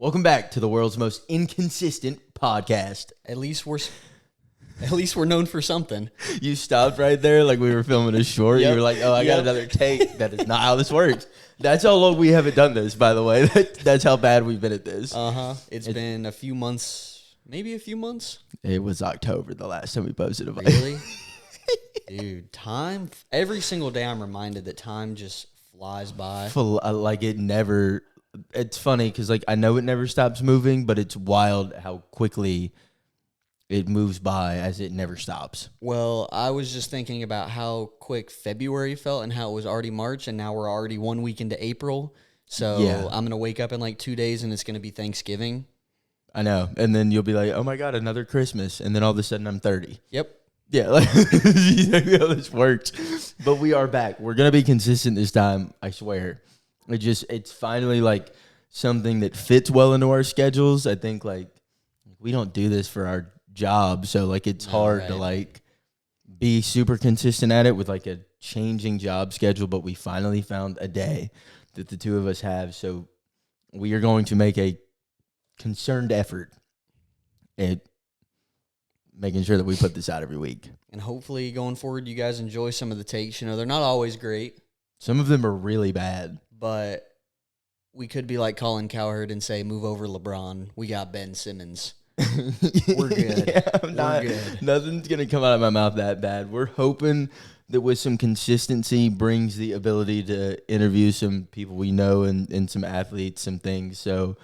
Welcome back to the world's most inconsistent podcast. At least we're known for something. You stopped right there like we were filming a short. Yep. You were like, oh, I got another take. That is not how this works. That's how long we haven't done this, by the way. That's how bad we've been at this. It's been a few months, maybe a few months. It was October the last time we posted a video. Really? Dude, time, every single day I'm reminded that time just flies by. Like it never, it's funny because like I know it never stops moving, but it's wild how quickly it moves by as it never stops. Well, I was just thinking about how quick February felt and how it was already March, and now we're already 1 week into April. So Yeah. I'm going to wake up in like 2 days and it's going to be Thanksgiving. I know. And then you'll be like, oh my God, another Christmas. And then all of a sudden I'm 30. Yep. Yeah, like exactly how this works. But we are back. We're gonna be consistent this time, I swear. It's finally like something that fits well into our schedules. I think like we don't do this for our job, so like it's hard to like be super consistent at it with like a changing job schedule, but we finally found a day that the two of us have. So we are going to make a concerned effort at making sure that we put this out every week. And hopefully going forward, you guys enjoy some of the takes. You know, they're not always great, Some of them are really bad. but we could be like Colin Cowherd and say, move over LeBron. We got Ben Simmons. We're good. Yeah, We're good. Nothing's going to come out of my mouth that bad. We're hoping that with some consistency brings the ability to interview some people we know and some athletes, some things. So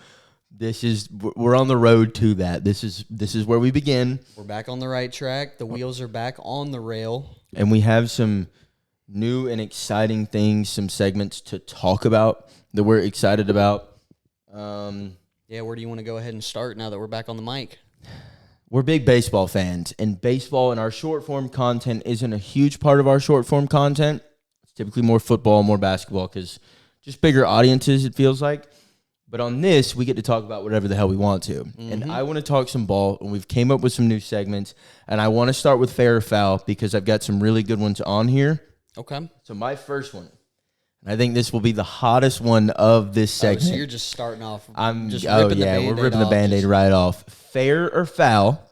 we're on the road to that. This is where we begin. We're back on the right track. The wheels are back on the rail. And we have some new and exciting things, some segments to talk about that we're excited about. Yeah, where do you want to go ahead and start now that we're back on the mic? We're big baseball fans, and baseball and our short-form content isn't a huge part of our short-form content. It's typically more football, more basketball, because just bigger audiences, it feels like. But on this, we get to talk about whatever the hell we want to. Mm-hmm. And I want to talk some ball, and we've came up with some new segments. And I want to start with fair or foul because I've got some really good ones on here. Okay. So my first one, and I think this will be the hottest one of this segment. So you're just starting off. We're ripping the Band-Aid right off. Fair or foul,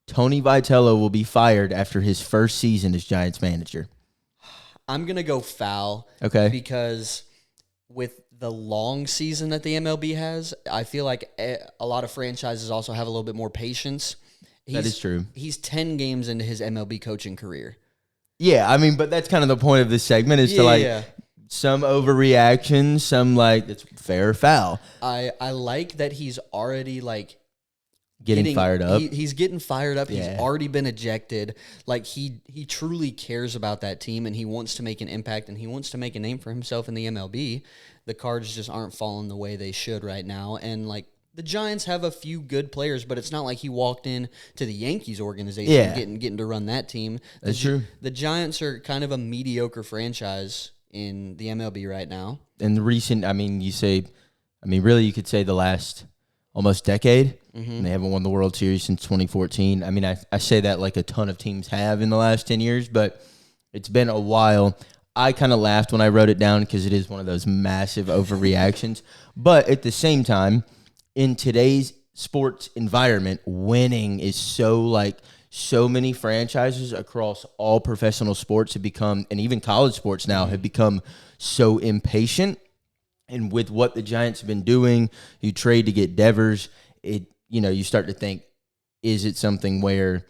Tony Vitello will be fired after his first season as Giants manager. I'm going to go foul. Okay. Because with the long season that the MLB has, I feel like a lot of franchises also have a little bit more patience. That is true. He's 10 games into his MLB coaching career. Yeah, I mean, but that's kind of the point of this segment is to some overreaction, some like it's fair or foul. I like that he's already like getting fired up. He's getting fired up. Yeah. He's already been ejected. Like he truly cares about that team and he wants to make an impact and he wants to make a name for himself in the MLB. The cards just aren't falling the way they should right now. And like the Giants have a few good players, but it's not like he walked in to the Yankees organization getting to run that team. That's true. The Giants are kind of a mediocre franchise in the MLB right now. And the recent, really you could say the last almost decade. Mm-hmm. And they haven't won the World Series since 2014. I mean, I say that like a ton of teams have in the last 10 years, but it's been a while. I kind of laughed when I wrote it down because it is one of those massive overreactions. But at the same time, in today's sports environment, winning is so many franchises across all professional sports have become, and even college sports now, have become so impatient. And with what the Giants have been doing, you trade to get Devers, you start to think, is it something where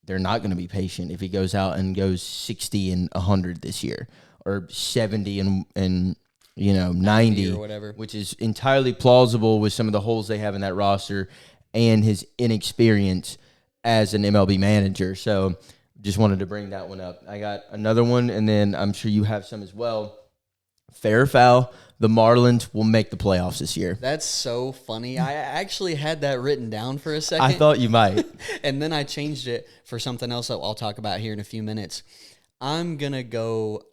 they're not going to be patient if he goes out and goes 60 and 100 this year or 70 and 90 or whatever, which is entirely plausible with some of the holes they have in that roster and his inexperience as an MLB manager. So just wanted to bring that one up. I got another one, and then I'm sure you have some as well. Fair or foul, the Marlins will make the playoffs this year. That's so funny. I actually had that written down for a second. I thought you might. And then I changed it for something else that I'll talk about here in a few minutes. I'm going to go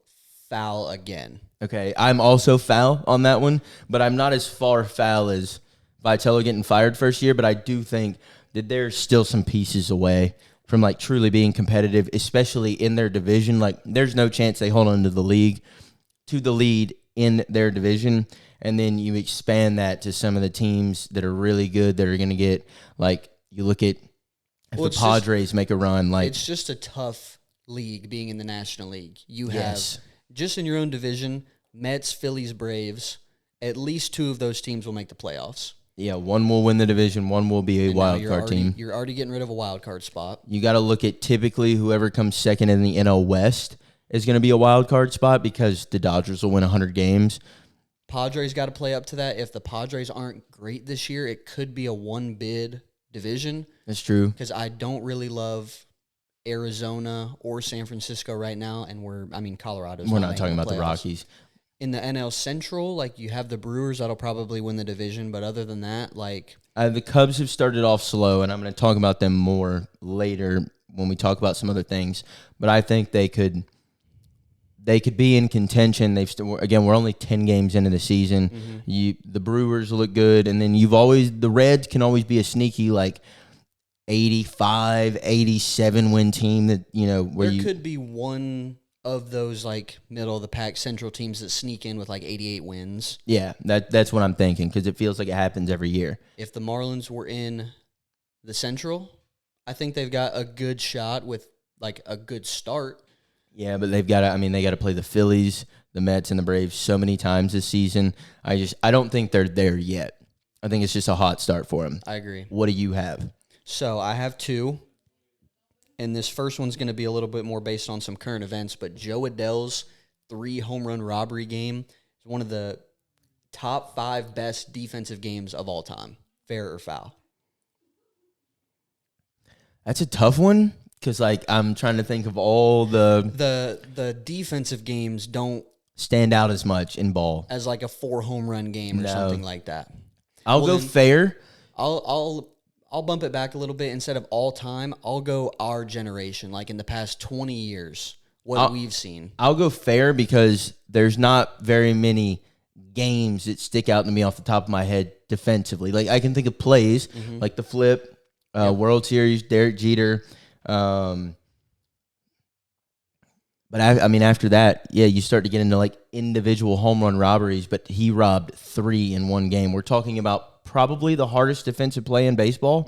foul again. Okay, I'm also foul on that one, but I'm not as far foul as Vitello getting fired first year, but I do think that there's still some pieces away from like truly being competitive, especially in their division. Like there's no chance they hold on to the lead in their division. and then you expand that to some of the teams that are really good that are going to get, like, you look at if the Padres make a run. Like, it's just a tough league being in the National League. You Yes. have, just in your own division, Mets, Phillies, Braves. At least 2 of those teams will make the playoffs. yeah, one will win the division, one will be a And wild card team. You're already getting rid of a wild card spot. You got to look at typically whoever comes second in the NL West is going to be a wild card spot because the Dodgers will win 100 games. Padres got to play up to that. If the Padres aren't great this year, it could be a one-bid division. That's true. Because I don't really love Arizona or San Francisco right now, and Colorado's We're not talking about the playoffs. Rockies. In the NL Central, like, you have the Brewers that'll probably win the division, but other than that, like, The Cubs have started off slow, and I'm going to talk about them more later when we talk about some other things. But I think they could be in contention. Again, we're only 10 games into the season. The Brewers look good, and then the Reds can always be a sneaky, like, 85, 87 win team that, where there could be one of those, like, middle of the pack Central teams that sneak in with like 88 wins. Yeah, that's what I'm thinking, because it feels like it happens every year. If the Marlins were in the Central, I think they've got a good shot with, like, a good start. Yeah, but they got to play the Phillies, the Mets, and the Braves so many times this season. I don't think they're there yet. I think it's just a hot start for them. I agree. What do you have? So I have 2. And this first one's going to be a little bit more based on some current events, but Joe Adell's 3 home run robbery game is one of the top 5 best defensive games of all time. Fair or foul? That's a tough one, because, like, I'm trying to think of all The defensive games don't stand out as much in ball. as like a 4 home run game or something like that. I'll go fair. I'll bump it back a little bit. Instead of all time, I'll go our generation, like in the past 20 years, we've seen. I'll go fair because there's not very many games that stick out to me off the top of my head defensively. Like, I can think of plays like the flip, World Series, Derek Jeter. But after that, yeah, you start to get into, like, individual home run robberies, but he robbed 3 in one game. We're talking about probably the hardest defensive play in baseball,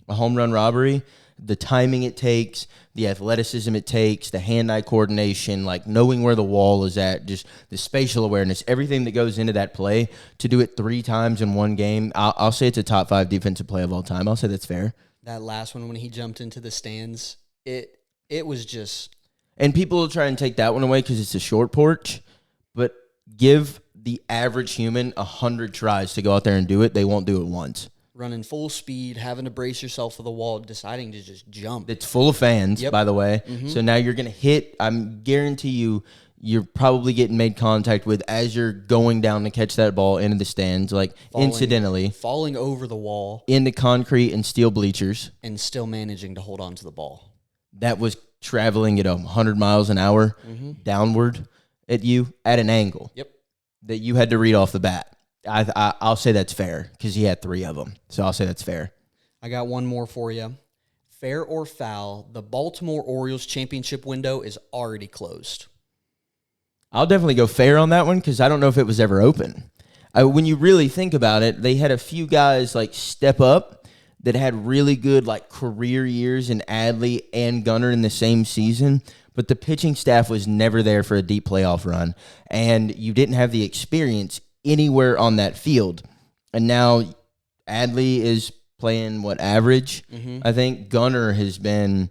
a home run robbery. The timing it takes, the athleticism it takes, the hand-eye coordination, like knowing where the wall is at, just the spatial awareness, everything that goes into that play. To do it 3 times in one game, I'll say it's a top 5 defensive play of all time. I'll say that's fair. That last one when he jumped into the stands, it was just... And people will try and take that one away because it's a short porch, but give the average human 100 tries to go out there and do it. They won't do it once. Running full speed, having to brace yourself for the wall, deciding to just jump. It's full of fans, by the way. So now you're going to hit. I guarantee you're probably getting made contact with as you're going down to catch that ball into the stands, like incidentally. Falling over the wall. Into concrete and steel bleachers. And still managing to hold on to the ball. That was traveling at 100 miles an hour downward at you at an angle. Yep. That you had to read off the bat. I'll say that's fair because he had 3 of them. So I'll say that's fair. I got one more for you. Fair or foul, the Baltimore Orioles championship window is already closed. I'll definitely go fair on that one because I don't know if it was ever open. When you really think about it, they had a few guys like step up that had really good like career years in Adley and Gunnar in the same season. But the pitching staff was never there for a deep playoff run, and you didn't have the experience anywhere on that field. And now Adley is playing, average? I think Gunnar has been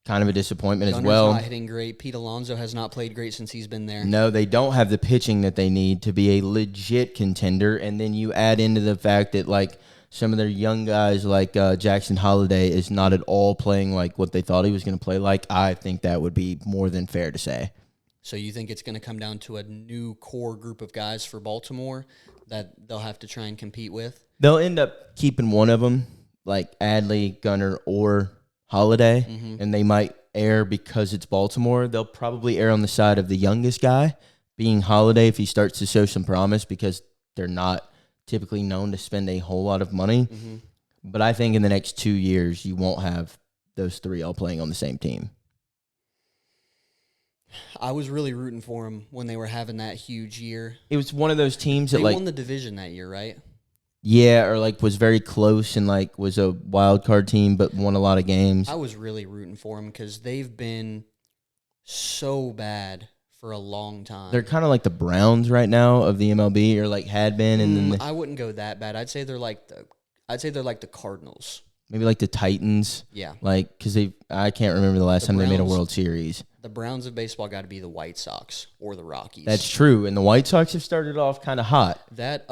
kind of a disappointment Gunner's as well. Not hitting great. Pete Alonso has not played great since he's been there. No, they don't have the pitching that they need to be a legit contender. And then you add into the fact that, like, some of their young guys like Jackson Holiday is not at all playing like what they thought he was going to play like. I think that would be more than fair to say. So you think it's going to come down to a new core group of guys for Baltimore that they'll have to try and compete with? They'll end up keeping one of them, like Adley, Gunnar, or Holiday, and they might err because it's Baltimore. They'll probably err on the side of the youngest guy, being Holiday, if he starts to show some promise, because they're not typically known to spend a whole lot of money. But I think in the next 2 years, you won't have those 3 all playing on the same team. I was really rooting for them when they were having that huge year. It was one of those teams that They like won the division that year, right? yeah, or like was very close and like was a wild card team, but won a lot of games. I was really rooting for them because they've been so bad for a long time. They're kind of like the Browns right now of the MLB, or like had been, and then I wouldn't go that bad. I'd say they're like the Cardinals. maybe like the Titans. Yeah. Like because I can't remember the last time they made a Browns- World Series. The Browns of baseball got to be the White Sox or the Rockies. That's true, and the White Sox have started off kind of hot. That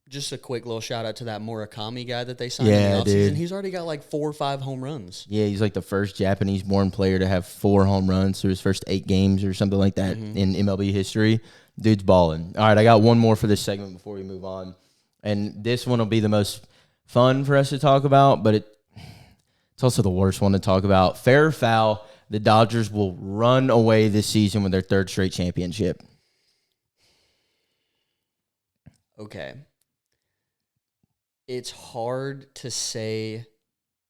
just a quick little shout out to that Murakami guy that they signed Yeah, in the offseason. dude. He's already got like 4 or 5 home runs. Yeah, he's like the first Japanese-born player to have 4 home runs through his first 8 games or something like that in MLB history. Dude's balling. All right, I got one more for this segment before we move on. And this one will be the most fun for us to talk about, but it's also the worst one to talk about. Fair or foul, the Dodgers will run away this season with their 3rd straight championship. Okay. It's hard to say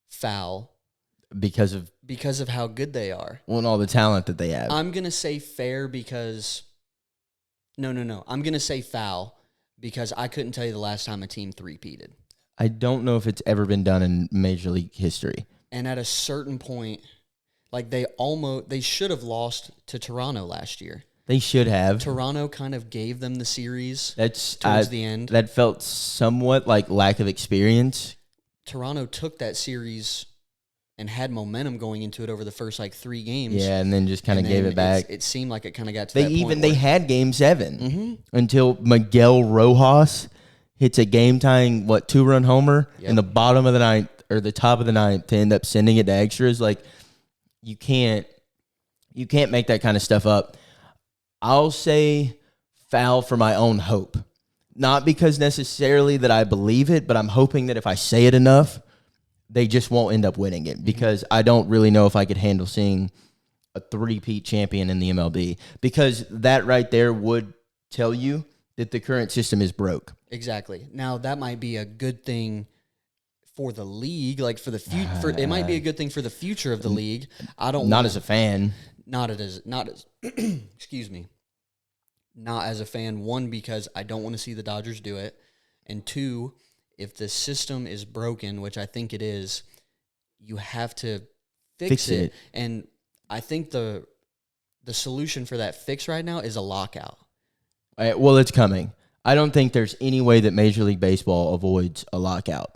foul Because of how good they are. well, and all the talent that they have. I'm going to say fair because no. I'm going to say foul because I couldn't tell you the last time a team three-peated. I don't know if it's ever been done in Major League history. And at a certain point, like they should have lost to Toronto last year. They should have. Toronto kind of gave them the series That's towards the end. That felt somewhat like lack of experience. Toronto took that series and had momentum going into it over the first like 3 games. Yeah, and then just kind of gave it back. It seemed like it kind of got to They that point. they had Game 7 until Miguel Rojas hits a game-tying 2-run homer in the bottom of the 9th or the top of the 9th to end up sending it to extras. Like you can't make that kind of stuff up. I'll say foul for my own hope. Not because necessarily that I believe it, but I'm hoping that if I say it enough, they just won't end up winning it. Because I don't really know if I could handle seeing a 3-peat champion in the MLB. Because that right there would tell you that the current system is broke. Exactly. Now, that might be a good thing for the league, like for the future. It might be a good thing for the future of the league. I don't Not as a fan. not as excuse me. Not as a fan, 1, because I don't want to see the Dodgers do it, and 2, if the system is broken, which I think it is, you have to fix it. And I think the solution for that fix right now is a lockout. Well, it's coming. I don't think there's any way that Major League Baseball avoids a lockout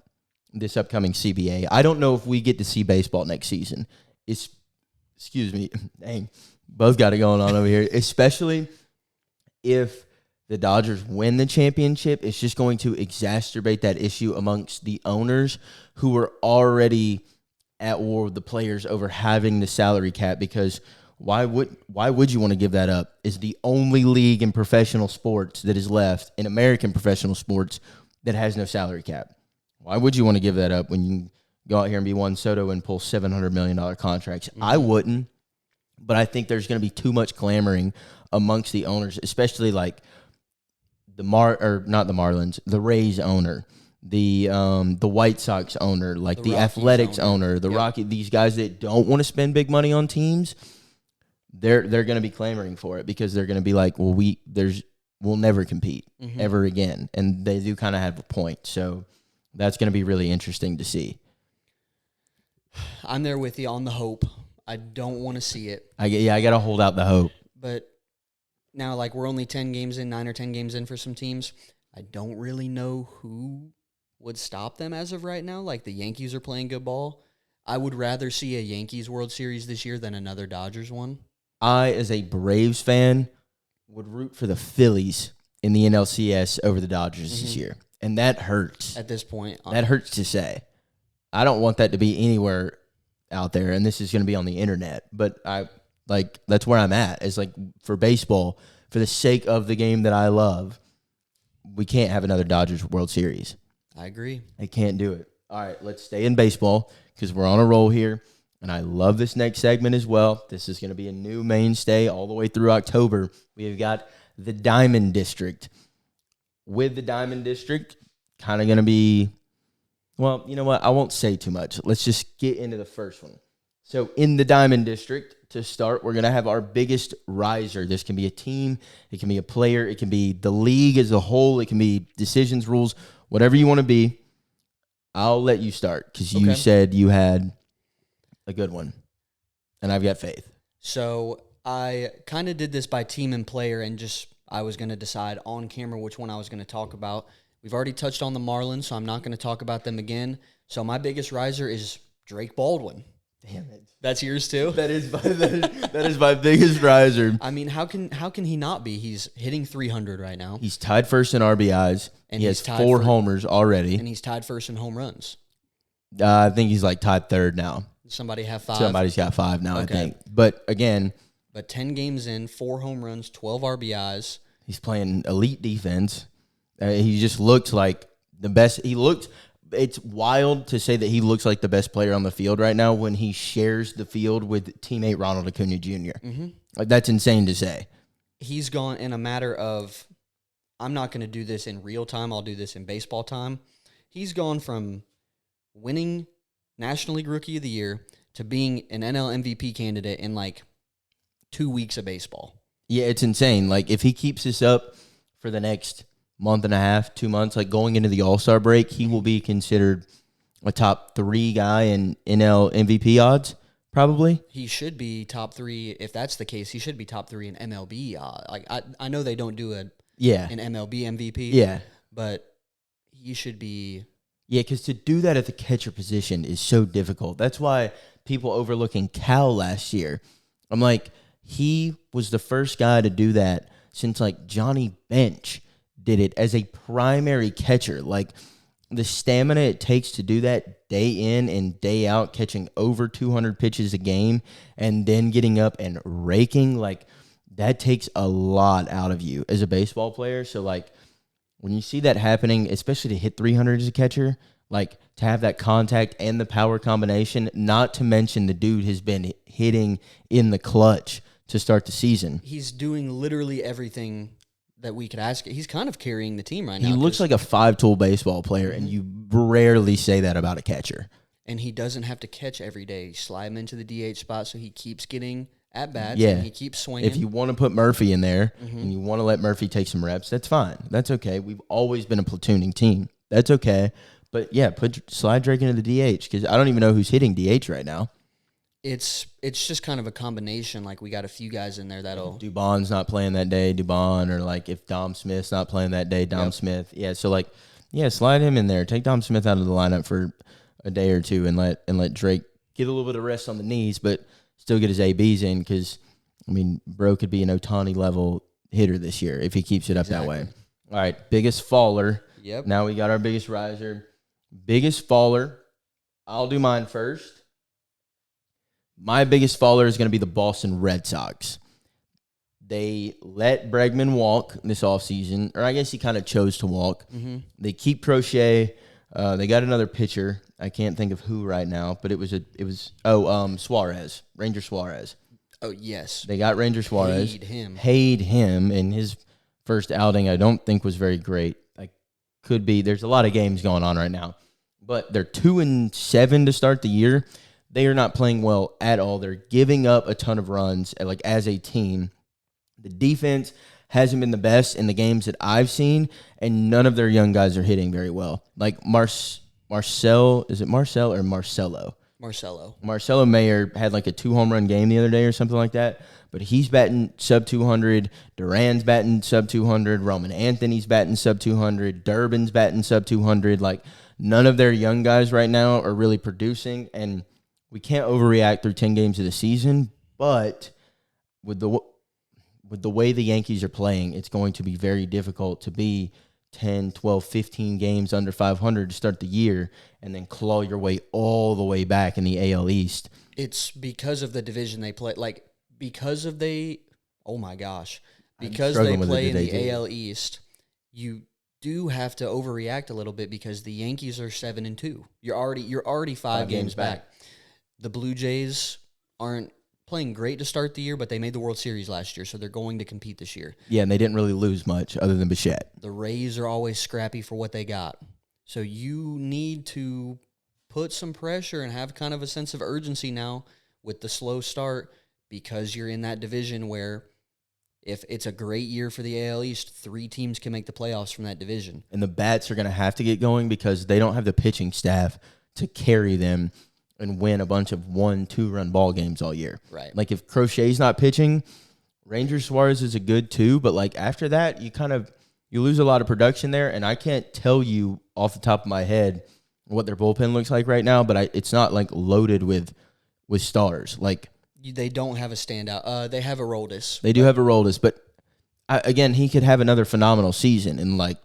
this upcoming CBA. I don't know if we get to see baseball next season. Excuse me. Dang. Both got it going on over here. Especially if the Dodgers win the championship, it's just going to exacerbate that issue amongst the owners who are already at war with the players over having the salary cap, because why would you want to give that up? It's the only league in professional sports that is left, in American professional sports, that has no salary cap. Why would you want to give that up when you go out here and be Juan Soto and pull $700 million contracts? I wouldn't, but I think there's going to be too much clamoring amongst the owners, especially like not the Marlins, the Rays owner, the White Sox owner, like the Athletics owner, the Rocky, these guys that don't want to spend big money on teams. They're going to be clamoring for it because they're going to be like, well, we'll never compete ever again, and they do kind of have a point. So that's going to be really interesting to see. I'm there with you on the hope. I don't want to see it. I got to hold out the hope. But now, like, we're only 9 or 10 games in for some teams. I don't really know who would stop them as of right now. Like, the Yankees are playing good ball. I would rather see a Yankees World Series this year than another Dodgers one. I, as a Braves fan, would root for the Phillies in the NLCS over the Dodgers this year. And that hurts. At this point. That hurts to say. I don't want that to be anywhere out there, and this is going to be on the internet. But that's where I'm at. Is like, for baseball, for the sake of the game that I love, we can't have another Dodgers World Series. I agree. I can't do it. All right, let's stay in baseball because we're on a roll here. And I love this next segment as well. This is going to be a new mainstay all the way through October. We've got the Diamond District. With the Diamond District, kind of going to be, well, you know what? I won't say too much. Let's just get into the first one. So in the Diamond District, to start. We're going to have our biggest riser. This can be a team. It can be a player. It can be the league as a whole. It can be decisions, rules, whatever you want to be. I'll let you start because you said you had a good one, and I've got faith. So I kind of did this by team and player, and just I was going to decide on camera which one I was going to talk about. We've already touched on the Marlins, so I'm not going to talk about them again. So my biggest riser is Drake Baldwin. Damn it. That's yours too? That is my biggest riser. I mean, how can he not be? He's hitting 300 right now. He's tied first in RBIs. And he has 4 homers already. And he's tied first in home runs. I think he's like tied third now. Somebody have 5? Somebody's got 5 now, I think. But again. But 10 games in, 4 home runs, 12 RBIs. He's playing elite defense. He just looks like the best. It's wild to say that he looks like the best player on the field right now when he shares the field with teammate Ronald Acuna Jr. Mm-hmm. Like, that's insane to say. He's gone in a matter of, I'm not going to do this in real time, I'll do this in baseball time. He's gone from winning National League Rookie of the Year to being an NL MVP candidate in like 2 weeks of baseball. Yeah, it's insane. Like, if he keeps this up for the next month and a half, 2 months, like going into the All-Star break, he will be considered a top 3 guy in NL MVP odds, probably. He should be top 3. If that's the case, he should be top 3 in MLB. Like I know they don't do an MLB MVP. Yeah. But he should be. Yeah, because to do that at the catcher position is so difficult. That's why people overlooking Cal last year. I'm like, he was the first guy to do that since like Johnny Bench did it as a primary catcher. Like, the stamina it takes to do that day in and day out, catching over 200 pitches a game and then getting up and raking, like, that takes a lot out of you as a baseball player. So, like, when you see that happening, especially to hit 300 as a catcher, like, to have that contact and the power combination, not to mention the dude has been hitting in the clutch to start the season. He's doing literally everything that we could ask. He's kind of carrying the team right now. He looks like a 5-tool baseball player, and you rarely say that about a catcher. And he doesn't have to catch every day. You slide him into the DH spot so he keeps getting at-bats, yeah. And he keeps swinging. If you want to put Murphy in there and you want to let Murphy take some reps, that's fine. That's okay. We've always been a platooning team. That's okay. But, yeah, slide Drake into the DH because I don't even know who's hitting DH right now. It's just kind of a combination. Like, we got a few guys in there that'll. Dubon's not playing that day, Dubon, or like if Dom Smith's not playing that day, Dom Smith. Yeah, so like, yeah, slide him in there. Take Dom Smith out of the lineup for a day or two and let Drake get a little bit of rest on the knees, but still get his ABs in because, I mean, bro could be an Ohtani level hitter this year if he keeps it up that way. All right, biggest faller. Yep. Now we got our biggest riser. Biggest faller. I'll do mine first. My biggest faller is going to be the Boston Red Sox. They let Bregman walk this offseason, or I guess he kind of chose to walk. Mm-hmm. They keep Crochet. They got another pitcher. I can't think of who right now, but it was Suarez, Ranger Suarez. Oh, yes. They got Ranger Suarez. Paid him, and his first outing I don't think was very great. Could be. There's a lot of games going on right now, but they're 2-7 to start the year. They are not playing well at all. They're giving up a ton of runs, like, as a team. The defense hasn't been the best in the games that I've seen, and none of their young guys are hitting very well. Like Marcel, is it Marcel or Marcelo? Marcelo Mayer had like a 2-home-run game the other day or something like that, but he's batting sub-200. Duran's batting sub-200. Roman Anthony's batting sub-200. Durbin's batting sub-200. Like, none of their young guys right now are really producing, and we can't overreact through 10 games of the season, but with the way the Yankees are playing, it's going to be very difficult to be 10, 12, 15 games under 500 to start the year and then claw your way all the way back in the AL East. It's because of the division they play. Like, because they play in the AL East, you do have to overreact a little bit because the Yankees are 7-2. You're already 5 games back. The Blue Jays aren't playing great to start the year, but they made the World Series last year, so they're going to compete this year. Yeah, and they didn't really lose much other than Bichette. The Rays are always scrappy for what they got. So you need to put some pressure and have kind of a sense of urgency now with the slow start because you're in that division where if it's a great year for the AL East, 3 teams can make the playoffs from that division. And the bats are going to have to get going because they don't have the pitching staff to carry them and win a bunch of 1-2 run ball games all year. Right. Like if Crochet's not pitching, Ranger Suarez is a good 2, but like after that, you lose a lot of production there, and I can't tell you off the top of my head what their bullpen looks like right now, but it's not like loaded with stars. Like They don't have a standout. They have Aroldis. they do have Aroldis, but again, he could have another phenomenal season and like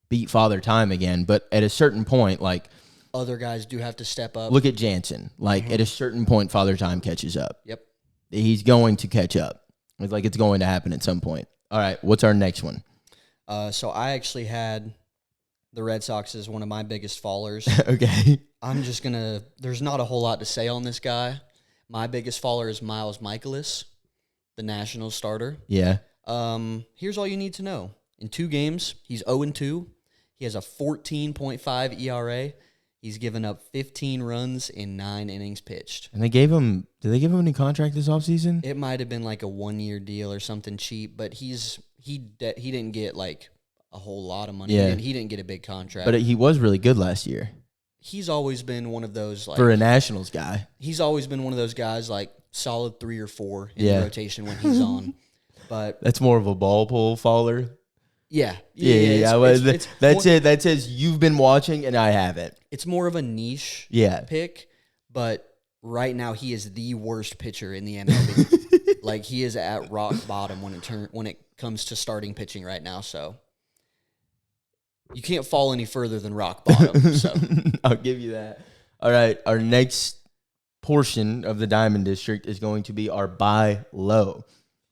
beat Father Time again. But at a certain point, like Other guys do have to step up. look at Jansen. Like at a certain point, Father Time catches up. Yep. He's going to catch up. It's like it's going to happen at some point. All right, what's our next one? So I actually had the Red Sox as one of my biggest fallers. Okay. I'm just going to – there's not a whole lot to say on this guy. My biggest faller is Miles Michaelis, the Nationals starter. Yeah. Here's all you need to know. In 2 games, he's 0-2. He has a 14.5 ERA. He's given up 15 runs in 9 innings pitched. And did they give him any contract this offseason? It might have been like a 1-year deal or something cheap, but he didn't get like a whole lot of money. Yeah. He didn't get a big contract. But he was really good last year. He's always been one of those like For a Nationals guy. He's always been one of those guys like solid 3 or 4 in Yeah. the rotation when he's on. But That's more of a ball pull faller. yeah. That says you've been watching and I haven't. It's more of a niche Yeah. pick, but right now he is the worst pitcher in the MLB. Like he is at rock bottom when it comes to starting pitching right now. So you can't fall any further than rock bottom. So I'll give you that. All right, our next portion of the Diamond District is going to be our buy low.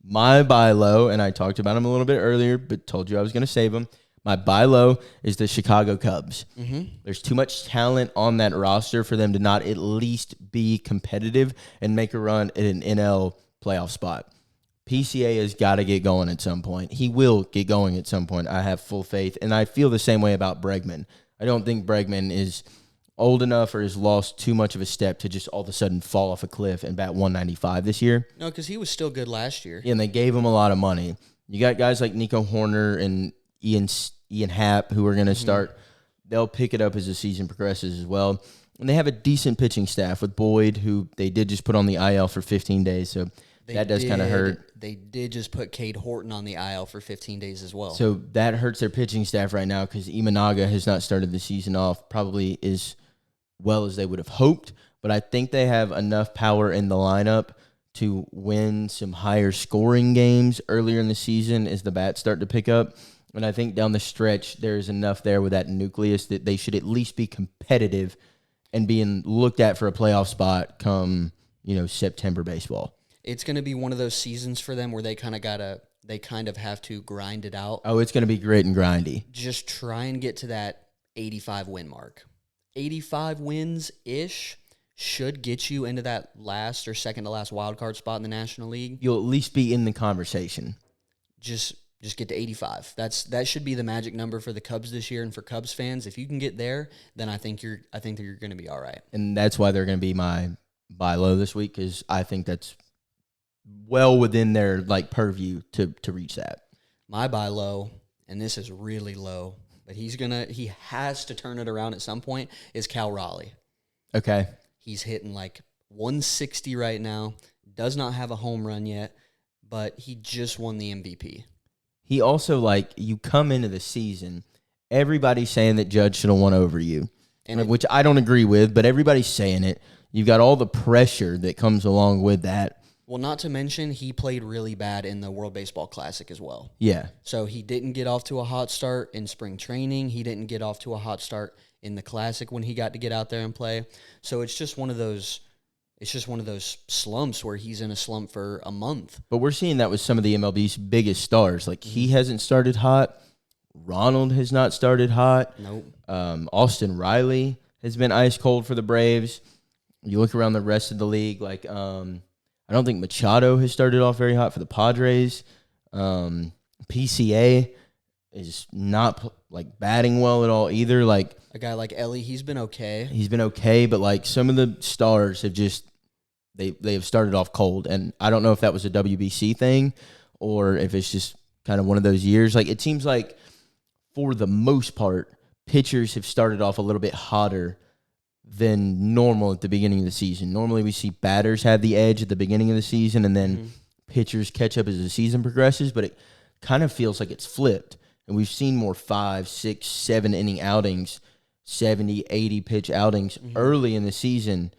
My buy low, and I talked about him a little bit earlier, but told you I was going to save him. My buy low is the Chicago Cubs. Mm-hmm. There's too much talent on that roster for them to not at least be competitive and make a run at an NL playoff spot. PCA has got to get going at some point. He will get going at some point. I have full faith, and I feel the same way about Bregman. I don't think Bregman is old enough or has lost too much of a step to just all of a sudden fall off a cliff and bat 195 this year. no, because he was still good last year. Yeah, and they gave him a lot of money. You got guys like Nico Horner and Ian Happ who are going to start. They'll pick it up as the season progresses as well. And they have a decent pitching staff with Boyd, who they did just put on the IL for 15 days, so that does kind of hurt. They did just put Cade Horton on the IL for 15 days as well. So that hurts their pitching staff right now because Imanaga has not started the season off probably as well as they would have hoped. But I think they have enough power in the lineup to win some higher scoring games earlier in the season as the bats start to pick up. And I think down the stretch, there's enough there with that nucleus that they should at least be competitive and being looked at for a playoff spot come, September baseball. It's going to be one of those seasons for them where they kind of have to grind it out. Oh, it's going to be grit and grindy. Just try and get to that 85 win mark. 85 wins-ish should get you into that last or second to last wild card spot in the National League. You'll at least be in the conversation. Just get to 85. That should be the magic number for the Cubs this year and for Cubs fans. If you can get there, then I think you're going to be all right. And that's why they're going to be my buy low this week, because I think that's well within their purview to reach that. My buy low, and this is really low, but he has to turn it around at some point, is Cal Raleigh. Okay. He's hitting 160 right now, does not have a home run yet, but he just won the MVP. He also, you come into the season, everybody's saying that Judge should have won over you, which I don't agree with, but everybody's saying it. You've got all the pressure that comes along with that. Well, not to mention, he played really bad in the World Baseball Classic as well. Yeah. So he didn't get off to a hot start in spring training. He didn't get off to a hot start in the Classic when he got to get out there and play. So it's just one of those slumps where he's in a slump for a month. But we're seeing that with some of the MLB's biggest stars. He hasn't started hot. Ronald has not started hot. Nope. Austin Riley has been ice cold for the Braves. You look around the rest of the league, I don't think Machado has started off very hot for the Padres. PCA is not batting well at all either. A guy like Ellie, he's been okay. He's been okay, but some of the stars have just they have started off cold, and I don't know if that was a WBC thing or if it's just kind of one of those years. Like, it seems like for the most part, pitchers have started off a little bit hotter than normal at the beginning of the season. Normally we see batters have the edge at the beginning of the season, and then pitchers catch up as the season progresses, but it kind of feels like it's flipped. And we've seen more 5, 6, 7 inning outings, 70, 80 pitch outings early in the season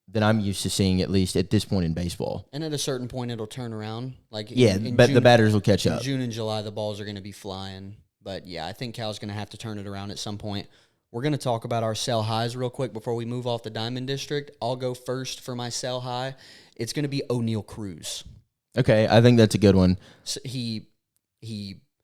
than I'm used to seeing, at least at this point in baseball. And at a certain point, it'll turn around. Like but the batters will catch up. In June and July, the balls are going to be flying. But yeah, I think Cal's going to have to turn it around at some point. We're going to talk about our sell highs real quick before we move off the Diamond District. I'll go first for my sell high. It's going to be O'Neal Cruz. Okay, I think that's a good one. So he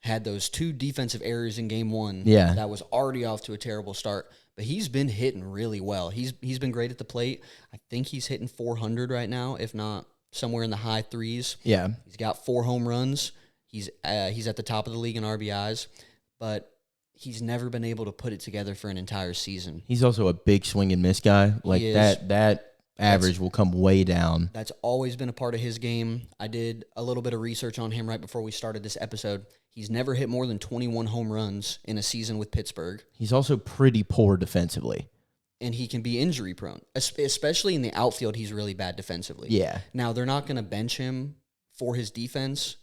had those 2 defensive errors in game 1. Yeah. That was already off to a terrible start. But he's been hitting really well. He's been great at the plate. I think he's hitting 400 right now, if not somewhere in the high 3s. Yeah. He's got 4 home runs. He's at the top of the league in RBIs. But he's never been able to put it together for an entire season. He's also a big swing and miss guy. Like, that average will come way down. That's always been a part of his game. I did a little bit of research on him right before we started this episode. He's never hit more than 21 home runs in a season with Pittsburgh. He's also pretty poor defensively. And he can be injury prone, especially in the outfield. He's really bad defensively. Yeah. Now, they're not going to bench him for his defense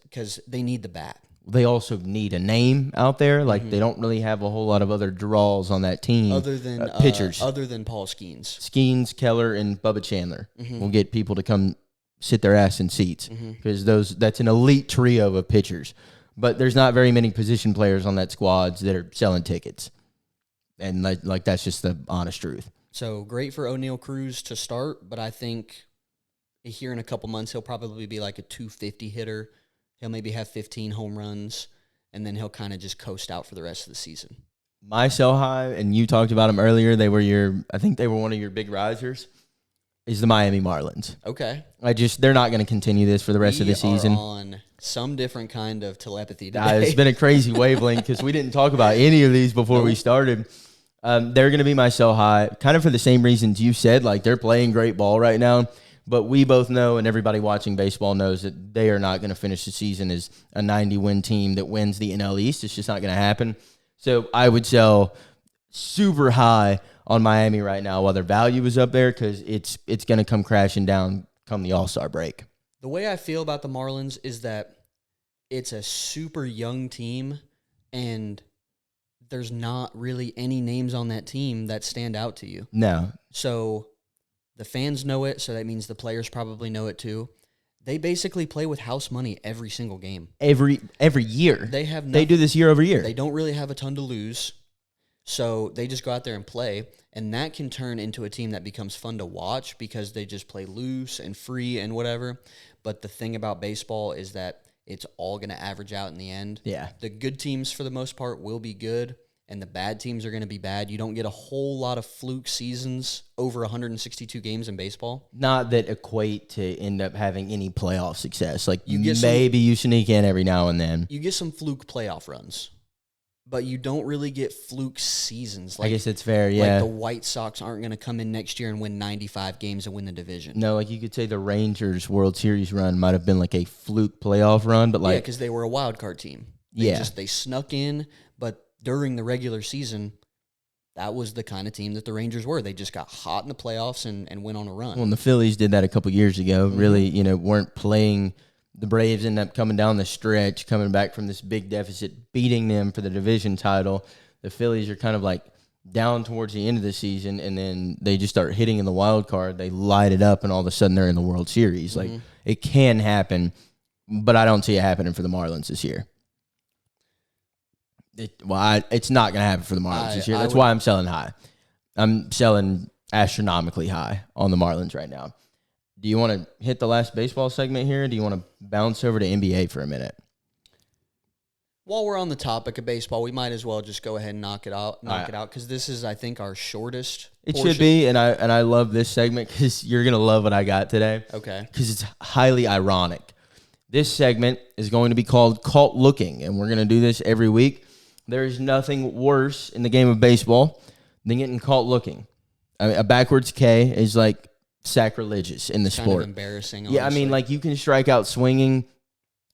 because they need the bat. They also need a name out there. Like, they don't really have a whole lot of other draws on that team. Other than pitchers. Other than Paul Skeens. Skeens, Keller, and Bubba Chandler will get people to come sit their ass in seats because that's an elite trio of pitchers. But there's not very many position players on that squad that are selling tickets. And, like that's just the honest truth. So, great for O'Neal Cruz to start, but I think here in a couple months, he'll probably be like a 250 hitter. He'll maybe have 15 home runs, and then he'll kind of just coast out for the rest of the season. My sell high, and you talked about them earlier, I think they were one of your big risers, is the Miami Marlins. Okay. They're not going to continue this for the rest of the season. We are on some different kind of telepathy today. It's been a crazy wavelength because we didn't talk about any of these before we started. They're going to be my sell high, kind of for the same reasons you said. Like, they're playing great ball right now. But we both know, and everybody watching baseball knows, that they are not going to finish the season as a 90-win team that wins the NL East. It's just not going to happen. So I would sell super high on Miami right now while their value is up there because it's going to come crashing down come the All-Star break. The way I feel about the Marlins is that it's a super young team, and there's not really any names on that team that stand out to you. No. So the fans know it, so that means the players probably know it too. They basically play with house money every single game. Every year. They do this year over year. They don't really have a ton to lose, so they just go out there and play, and that can turn into a team that becomes fun to watch because they just play loose and free and whatever. But the thing about baseball is that it's all going to average out in the end. Yeah. The good teams, for the most part, will be good, and the bad teams are going to be bad. You don't get a whole lot of fluke seasons over 162 games in baseball. Not that equate to end up having any playoff success. Like, you sneak in every now and then. You get some fluke playoff runs, but you don't really get fluke seasons. I guess it's fair, yeah. Like, the White Sox aren't going to come in next year and win 95 games and win the division. No, like, you could say the Rangers World Series run might have been like a fluke playoff run, but like... Yeah, because they were a wild card team. They snuck in, but during the regular season, that was the kind of team that the Rangers were. They just got hot in the playoffs and went on a run. Well, and the Phillies did that a couple years ago. Really, weren't playing. The Braves ended up coming down the stretch, coming back from this big deficit, beating them for the division title. The Phillies are kind of like down towards the end of the season, and then they just start hitting in the wild card. They light it up, and all of a sudden they're in the World Series. Like, it can happen, but I don't see it happening for the Marlins this year. It's not going to happen for the Marlins this year. That's why I'm selling high. I'm selling astronomically high on the Marlins right now. Do you want to hit the last baseball segment here? Or do you want to bounce over to NBA for a minute? While we're on the topic of baseball, we might as well just go ahead and knock it out because this is, I think, our shortest portion. Should be, and I love this segment because you're going to love what I got today. Okay. Because it's highly ironic. This segment is going to be called Caught Looking, and we're going to do this every week. There is nothing worse in the game of baseball than getting caught looking. I mean, a backwards K is like sacrilegious in the Kind of sport. embarrassing, Yeah, I mean, honestly. like, you can strike out swinging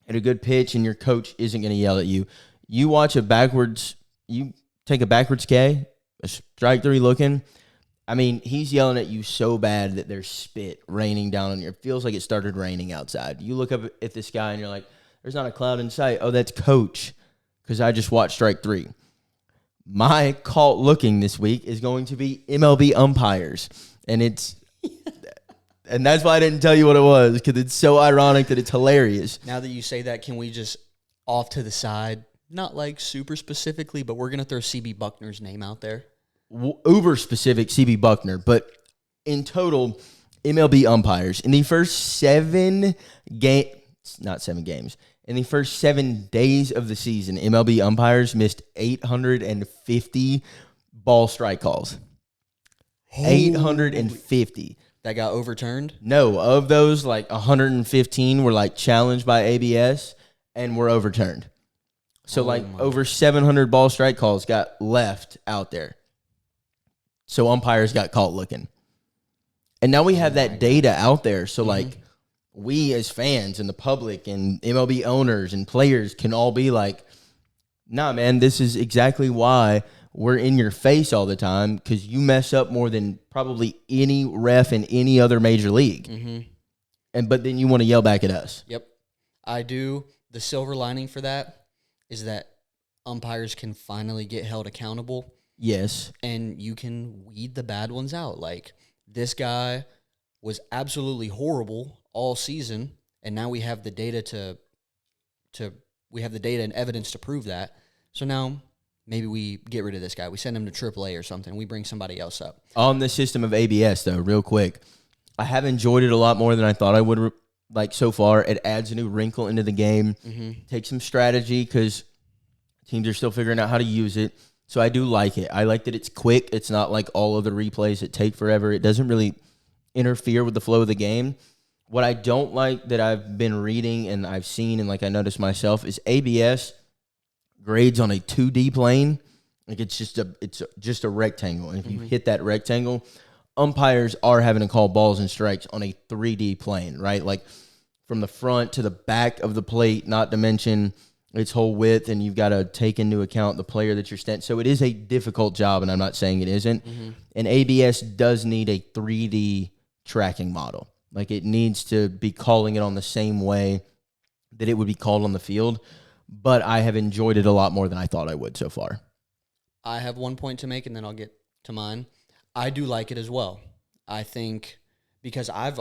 at a good pitch, and your coach isn't going to yell at you. You take a backwards K, a strike three looking. I mean, he's yelling at you so bad that there's spit raining down on you. It feels like it started raining outside. You look up at the sky, and you're like, there's not a cloud in sight. Oh, that's coach, because I just watched strike three. My caught looking this week is going to be MLB umpires, and that's why I didn't tell you what it was, because it's so ironic that it's hilarious. Now that you say that, can we just off to the side, not like super specifically, but we're going to throw CB Buckner's name out there. Uber specific CB Buckner, but in total, MLB umpires in the first not 7 games, in the first 7 days of the season, MLB umpires missed 850 ball strike calls. 850. That got overturned? No, of those, like 115 were like challenged by ABS and were overturned. So over 700 ball strike calls got left out there. So umpires got caught looking. And now we have that data out there. So like we as fans and the public and MLB owners and players can all be like, nah, man, this is exactly why we're in your face all the time, because you mess up more than probably any ref in any other major league. But then you want to yell back at us. Yep, I do. The silver lining for that is that umpires can finally get held accountable. Yes. And you can weed the bad ones out. Like, this guy was absolutely horrible all season, and now we have the data we have the data and evidence to prove that. So now maybe we get rid of this guy. We send him to AAA or something. We bring somebody else up. On the system of ABS, though, real quick, I have enjoyed it a lot more than I thought I would. Like, so far, it adds a new wrinkle into the game. Takes some strategy because teams are still figuring out how to use it. So I do like it. I like that it's quick. It's not like all of the replays that take forever. It doesn't really interfere with the flow of the game. What I don't like that I've been reading and I've seen and like I noticed myself is ABS grades on a 2D plane. Like it's just a rectangle. And if you hit that rectangle, umpires are having to call balls and strikes on a 3D plane, right? Like from the front to the back of the plate, not to mention its whole width, and you've got to take into account the player that you're standing. So it is a difficult job, and I'm not saying it isn't. And ABS does need a 3D tracking model. Like it needs to be calling it on the same way that it would be called on the field. But I have enjoyed it a lot more than I thought I would so far. I have one point to make, and then I'll get to mine. I do like it as well. I think because I've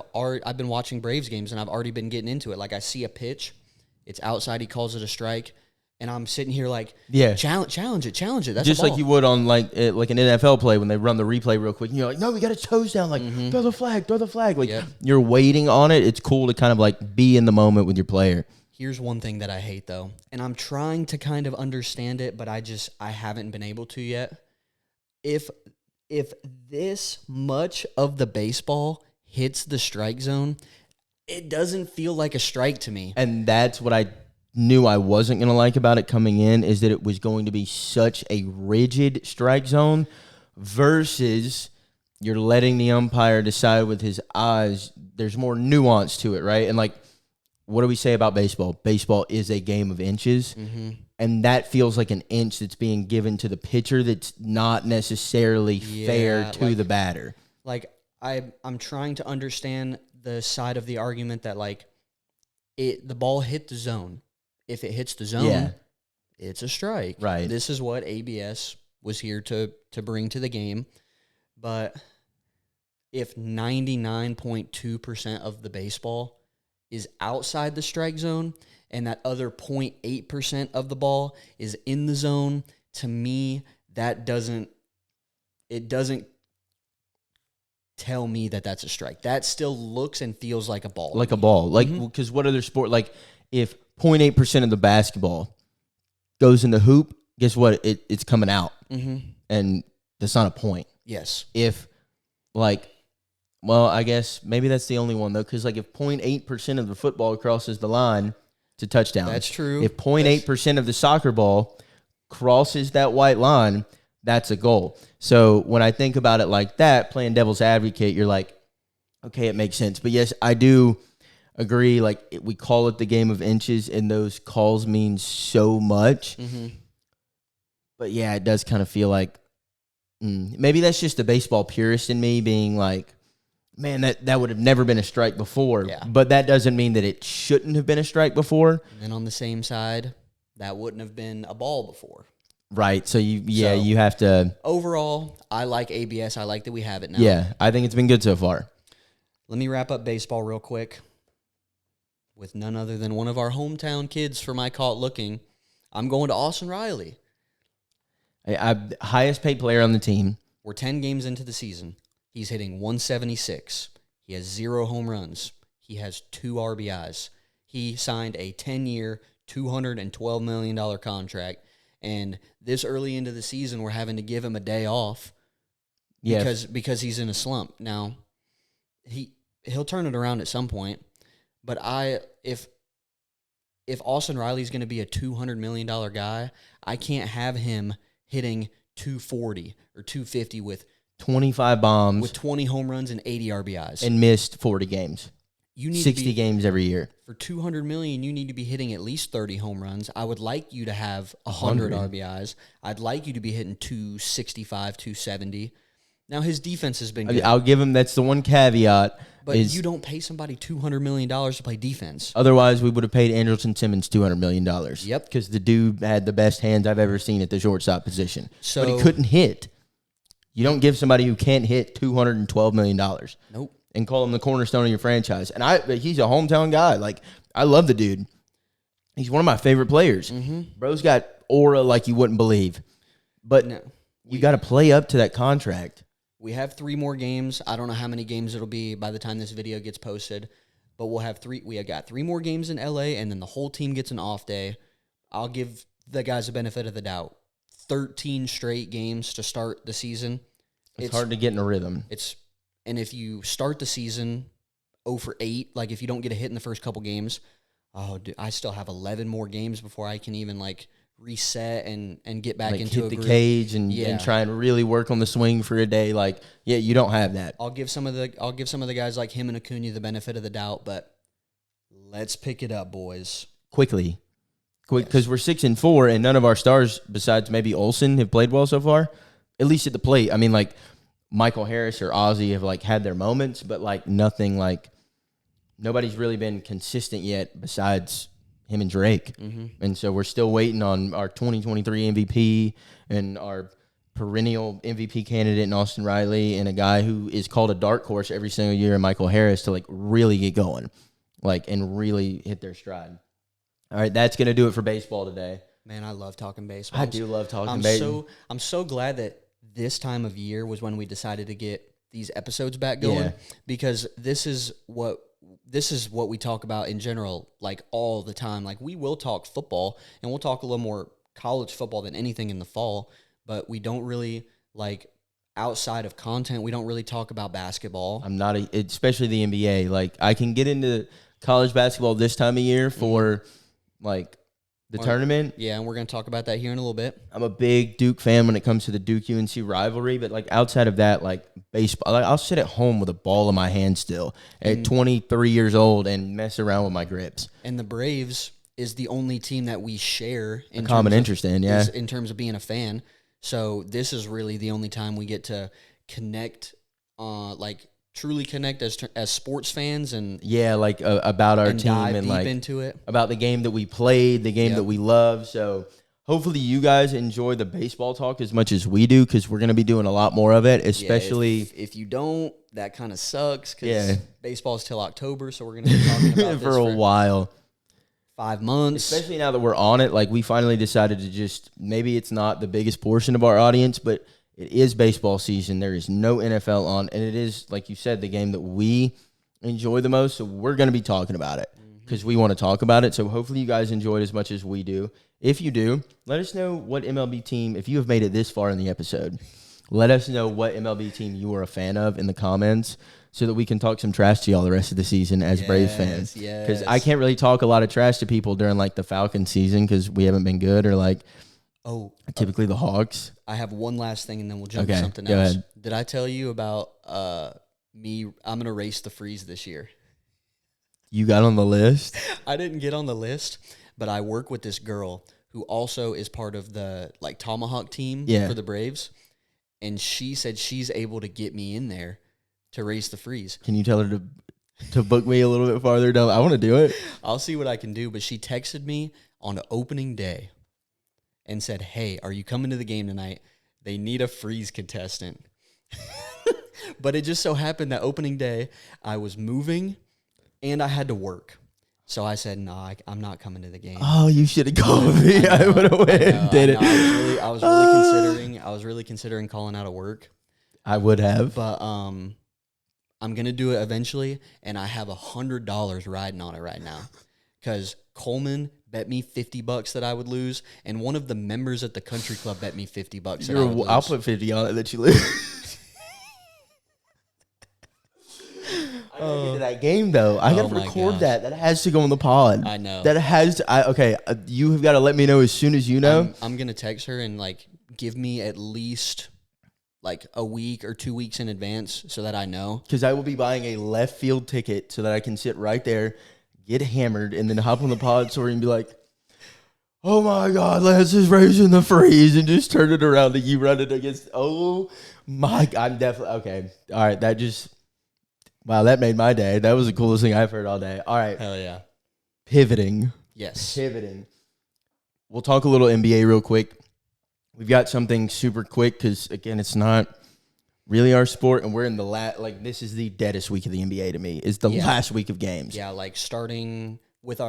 been watching Braves games, and I've already been getting into it. Like I see a pitch. It's outside. He calls it a strike, and I'm sitting here like, challenge it. That's just a ball. like you would on like an NFL play when they run the replay real quick. And you're like, no, we got his toes down. Like throw the flag. Like you're waiting on it. It's cool to kind of like be in the moment with your player. Here's one thing that I hate though, and I'm trying to kind of understand it, but I haven't been able to yet. If this much of the baseball hits the strike zone, it doesn't feel like a strike to me. And that's what I knew I wasn't going to like about it coming in, is that it was going to be such a rigid strike zone versus you're letting the umpire decide with his eyes. There's more nuance to it, right? And like, what do we say about baseball? Baseball is a game of inches. And that feels like an inch that's being given to the pitcher that's not necessarily fair to the batter. Like, I'm trying to understand the side of the argument that like the ball hit the zone. If it hits the zone, it's a strike. Right. This is what ABS was here to bring to the game. But if 99.2% of the baseball is outside the strike zone and that other 0.8% of the ball is in the zone, to me, that doesn't tell me that that's a strike. That still looks and feels like a ball. Like a ball. Like, because what other sport, like if 0.8% of the basketball goes in the hoop, guess what? It's coming out. And that's not a point. Yes. If like, well, I guess maybe that's the only one though, because like if 0.8% of the football crosses the line, it's a touchdown. That's true. If 0.8% of the soccer ball crosses that white line, that's a goal. So when I think about it like that, playing devil's advocate, you're like, Okay, it makes sense. But yes, I do agree. Like, we call it the game of inches, and those calls mean so much. Mm-hmm. But yeah, it does kind of feel like maybe that's just the baseball purist in me being like, man, that would have never been a strike before. Yeah. But that doesn't mean that it shouldn't have been a strike before. And then on the same side, that wouldn't have been a ball before. Right. So you have to. Overall, I like ABS. I like that we have it now. Yeah, I think it's been good so far. Let me wrap up baseball real quick with none other than one of our hometown kids for my Caught Looking. I'm going to Austin Riley. I highest paid player on the team. We're 10 games into the season. He's hitting 176. He has 0 home runs. He has 2 RBIs. He signed a 10-year, $212 million contract. And this early into the season, we're having to give him a day off because he's in a slump. Now, he'll turn it around at some point. But if Austin Riley's going to be a $200 million guy, I can't have him hitting 240 or 250 with 25 bombs, with 20 home runs and 80 RBIs, and missed 40 games. You need 60 games every year. For $200 million, you need to be hitting at least 30 home runs. I would like you to have 100 RBIs. I'd like you to be hitting 265, 270. Now, his defense has been good. I'll give him, that's the one caveat. But you don't pay somebody $200 million to play defense. Otherwise, we would have paid Andrelton Simmons $200 million. Yep. Because the dude had the best hands I've ever seen at the shortstop position. So, but he couldn't hit. You don't give somebody who can't hit $212 million. Nope. And call him the cornerstone of your franchise. And he's a hometown guy. Like, I love the dude. He's one of my favorite players. Mm-hmm. Bro's got aura like you wouldn't believe. But you got to play up to that contract. We have 3 more games. I don't know how many games it'll be by the time this video gets posted, but we'll have 3. We have got 3 more games in LA, and then the whole team gets an off day. I'll give the guys the benefit of the doubt. 13 straight games to start the season. It's hard to get in a rhythm. And if you start the season 0 for 8, like if you don't get a hit in the first couple games, I still have 11 more games before I can even reset and get back into hit the cage and try and really work on the swing for a day. You don't have that. I'll give some of the guys like him and Acuna the benefit of the doubt, but let's pick it up, boys. Quick, because we're 6-4, and none of our stars besides maybe Olsen have played well so far, at least at the plate. I mean, Michael Harris or Ozzie have had their moments, but nothing nobody's really been consistent yet besides him and Drake. Mm-hmm. And so we're still waiting on our 2023 MVP and our perennial MVP candidate in Austin Riley and a guy who is called a dark horse every single year in Michael Harris to really get going, and really hit their stride. All right, that's going to do it for baseball today. Man, I love talking baseball. I do love talking baseball. I'm so glad that this time of year was when we decided to get these episodes back going because this is what we talk about in general, all the time. We will talk football and we'll talk a little more college football than anything in the fall, but we don't really outside of content. We don't really talk about basketball. I'm not especially the NBA. I can get into college basketball this time of year for the tournament. Yeah, and we're going to talk about that here in a little bit. I'm a big Duke fan when it comes to the Duke-UNC rivalry, but outside of that, baseball, I'll sit at home with a ball in my hand still at 23 years old and mess around with my grips. And the Braves is the only team that we share in common interest in terms of being a fan. So this is really the only time we get to connect, truly connect as sports fans and about our team dive and deep into it, about the game that we played, the game that we love. So hopefully you guys enjoy the baseball talk as much as we do because we're going to be doing a lot more of it, especially if you don't, that kind of sucks because baseball's till October, so we're going to be talking about this for a while. 5 months. Especially now that we're on it, we finally decided to just, maybe it's not the biggest portion of our audience, but it is baseball season. There is no NFL on, and it is, like you said, the game that we enjoy the most, so we're going to be talking about it because we want to talk about it. So hopefully you guys enjoyed as much as we do. If you do, let us know what MLB team, if you have made it this far in the episode, let us know what MLB team you are a fan of in the comments so that we can talk some trash to y'all the rest of the season as Braves fans. Because I can't really talk a lot of trash to people during the Falcons season because we haven't been good or typically the Hawks. I have one last thing and then we'll jump to something else. Ahead. Did I tell you about I'm gonna race the freeze this year. You got on the list? I didn't get on the list, but I work with this girl who also is part of the like Tomahawk team for the Braves, and she said she's able to get me in there to race the freeze. Can you tell her to book me a little bit farther down? I want to do it. I'll see what I can do, but she texted me on opening day and said, "Hey, are you coming to the game tonight? They need a freeze contestant." But it just so happened that opening day I was moving and I had to work. So I said, "No, I'm not coming to the game." Oh, you should have called me. I would have went and did it. I was really considering calling out of work. I would have. But I'm gonna do it eventually, and I have $100 riding on it right now. Because Coleman bet me $50 that I would lose, and one of the members at the country club bet me $50 that I would lose. I'll put 50 on it that you lose. I gotta get to that game though. I gotta record that. That has to go on the pod. I know. That has to. Okay, you have got to let me know as soon as you know. I'm gonna text her and like give me at least like a week or 2 weeks in advance so that I know. Because I will be buying a left field ticket so that I can sit right there, get hammered, and then hop on the pod story and be like, "Oh my God, Lance is raising the freeze," and just turn it around and you run it against. Oh my! I'm definitely okay. All right, that just. Wow, that made my day. That was the coolest thing I've heard all day. All right. Hell yeah. Pivoting. Yes. Pivoting. We'll talk a little NBA real quick. We've got something super quick because, again, it's not really our sport, and we're in the this is the deadest week of the NBA to me. It's the last week of games. Yeah, like starting with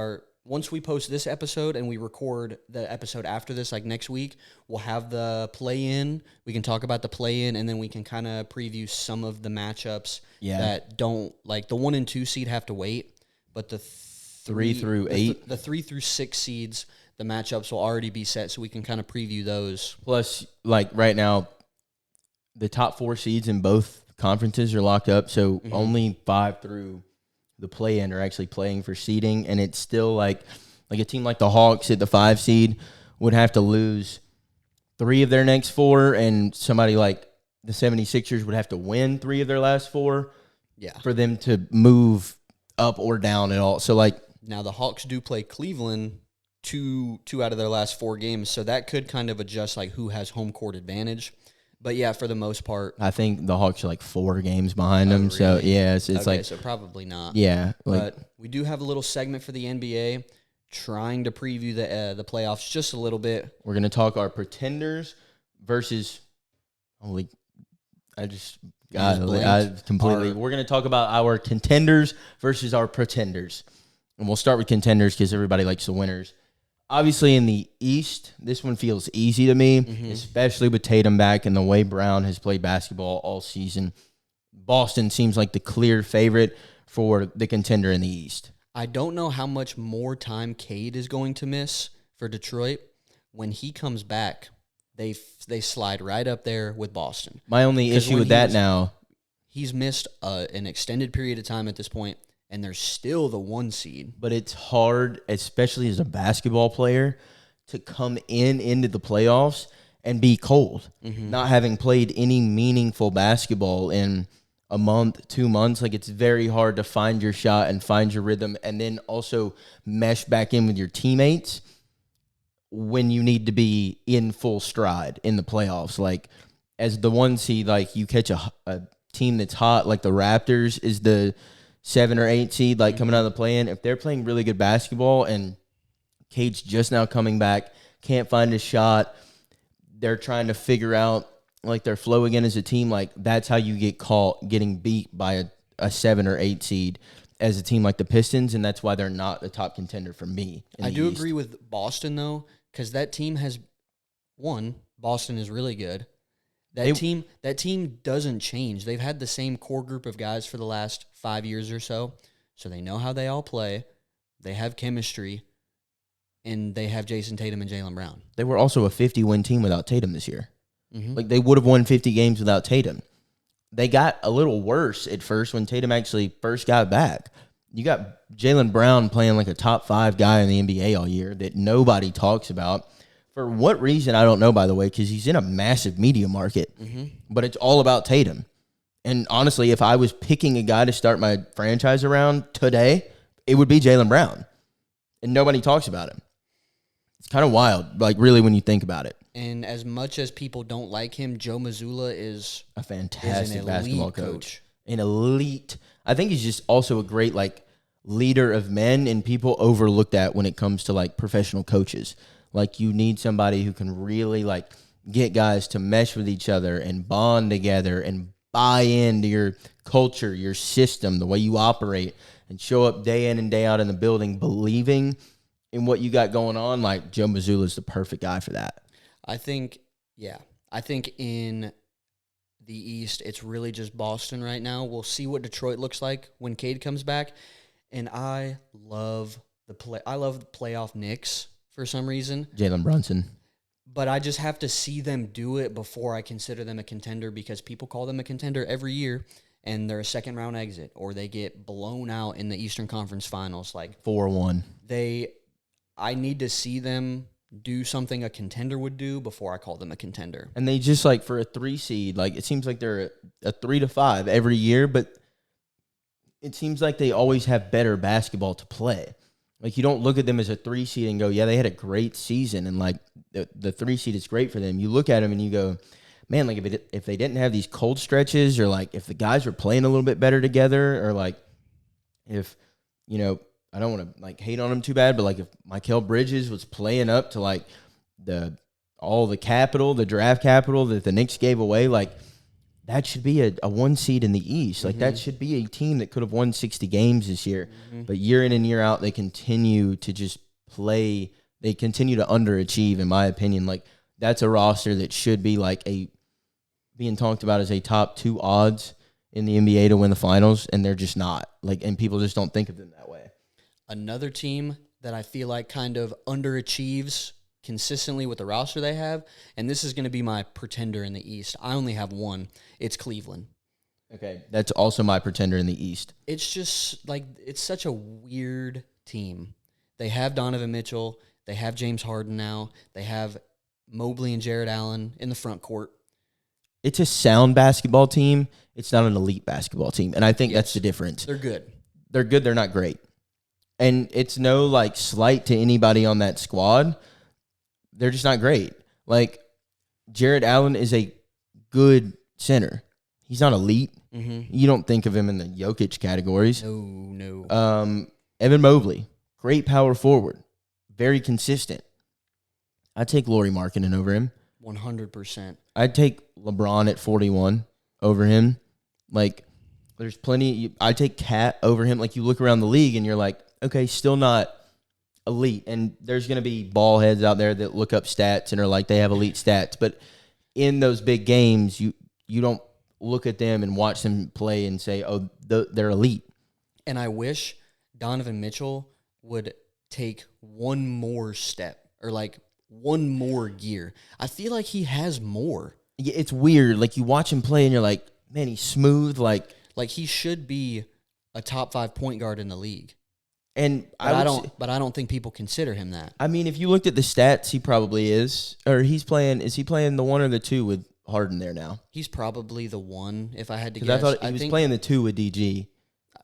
once we post this episode and we record the episode after this, like next week, we'll have the play-in. We can talk about the play-in, and then we can kind of preview some of the matchups that don't, like the 1 and 2 seed have to wait, but the 3 through 8, the 3 through 6 seeds, the matchups will already be set, so we can kind of preview those. Plus, like right now, the top 4 seeds in both conferences are locked up, so only 5 through the play-in are actually playing for seeding, and it's still like a team like the Hawks at the 5 seed would have to lose 3 of their next 4, and somebody like the 76ers would have to win 3 of their last 4 for them to move up or down at all. So, like, now the Hawks do play Cleveland two out of their last 4 games, so that could kind of adjust like who has home court advantage. But yeah, for the most part, I think the Hawks are like 4 games behind them. Really? So yeah, it's okay, like so probably not. Yeah, but we do have a little segment for the NBA, trying to preview the playoffs just a little bit. We're gonna talk our pretenders versus. We're gonna talk about our contenders versus our pretenders, and we'll start with contenders because everybody likes the winners. Obviously, in the East, this one feels easy to me, especially with Tatum back and the way Brown has played basketball all season. Boston seems like the clear favorite for the contender in the East. I don't know how much more time Cade is going to miss for Detroit. When he comes back, they slide right up there with Boston. My only issue with that now, he's missed an extended period of time at this point, and they're still the 1 seed. But it's hard, especially as a basketball player, to come into the playoffs and be cold, not having played any meaningful basketball in a month, 2 months. Like, it's very hard to find your shot and find your rhythm and then also mesh back in with your teammates when you need to be in full stride in the playoffs. Like, as the 1 seed, like, you catch a team that's hot, like the Raptors is the 7 or 8 seed, like coming out of the play-in. If they're playing really good basketball and Cade's just now coming back, can't find his shot, they're trying to figure out like their flow again as a team, like that's how you get caught getting beat by a 7 or 8 seed as a team like the Pistons, and that's why they're not the top contender for me. I do agree with Boston though, because that team has Boston is really good. That team doesn't change. They've had the same core group of guys for the last 5 years or so they know how they all play. They have chemistry, and they have Jason Tatum and Jaylen Brown. They were also a 50-win team without Tatum this year. Like, they would have won 50 games without Tatum. They got a little worse at first when Tatum actually first got back. You got Jaylen Brown playing like a top 5 guy in the NBA all year that nobody talks about. For what reason, I don't know, by the way, because he's in a massive media market. But it's all about Tatum. And honestly, if I was picking a guy to start my franchise around today, it would be Jaylen Brown. And nobody talks about him. It's kind of wild, like really when you think about it. And as much as people don't like him, Joe Mazzulla is A fantastic an basketball elite coach. An elite. I think he's just also a great like leader of men, and people overlook that when it comes to like professional coaches. Like you need somebody who can really like get guys to mesh with each other and bond together and buy into your culture, your system, the way you operate, and show up day in and day out in the building believing in what you got going on. Like Joe Mazzulla is the perfect guy for that. I think in the East, it's really just Boston right now. We'll see what Detroit looks like when Cade comes back. And I love the playoff Knicks for some reason. Jalen Brunson. But I just have to see them do it before I consider them a contender, because people call them a contender every year and they're a second-round exit or they get blown out in the Eastern Conference Finals. Like 4-1. I need to see them do something a contender would do before I call them a contender. And they just like for a 3 seed, like it seems like they're a 3 to 5 every year, but it seems like they always have better basketball to play. Like you don't look at them as a 3 seed and go, yeah, they had a great season and like the 3 seed is great for them. You look at them and you go, man, like if they didn't have these cold stretches, or like if the guys were playing a little bit better together, or like if, you know, I don't want to like hate on him too bad, but like if Mikal Bridges was playing up to like all the draft capital that the Knicks gave away, like that should be a 1 seed in the East. Like that should be a team that could have won 60 games this year. But year in and year out, they continue to just play. They continue to underachieve, in my opinion. Like that's a roster that should be like being talked about as a top 2 odds in the NBA to win the finals, and they're just not. Like, and people just don't think of them that way. Another team that I feel like kind of underachieves consistently with the roster they have, and this is going to be my pretender in the East. I only have one. It's Cleveland. Okay, that's also my pretender in the East. It's just like it's such a weird team. They have Donovan Mitchell. They have James Harden now. They have Mobley and Jared Allen in the front court. It's a sound basketball team. It's not an elite basketball team, and I think that's the difference. They're good. They're good. They're not great. And it's no, like, slight to anybody on that squad. They're just not great. Like, Jared Allen is a good center. He's not elite. You don't think of him in the Jokic categories. No. Evan Mobley, great power forward. Very consistent. I'd take Lauri Markkanen over him. 100%. I'd take LeBron at 41 over him. Like, there's plenty. I'd take Cat over him. Like, you look around the league and you're like, okay, still not elite. And there's going to be ball heads out there that look up stats and are like, they have elite stats. But in those big games, you don't look at them and watch them play and say, oh, they're elite. And I wish Donovan Mitchell would take one more step or like one more gear. I feel like he has more. Yeah, it's weird. Like, you watch him play and you're like, man, he's smooth. Like he should be a top 5 point guard in the league. And I don't think people consider him that. I mean, if you looked at the stats, he probably is. Or is he playing the 1 or the 2 with Harden there now? He's probably the 1, if I had to guess. I thought he was playing the 2 with DG.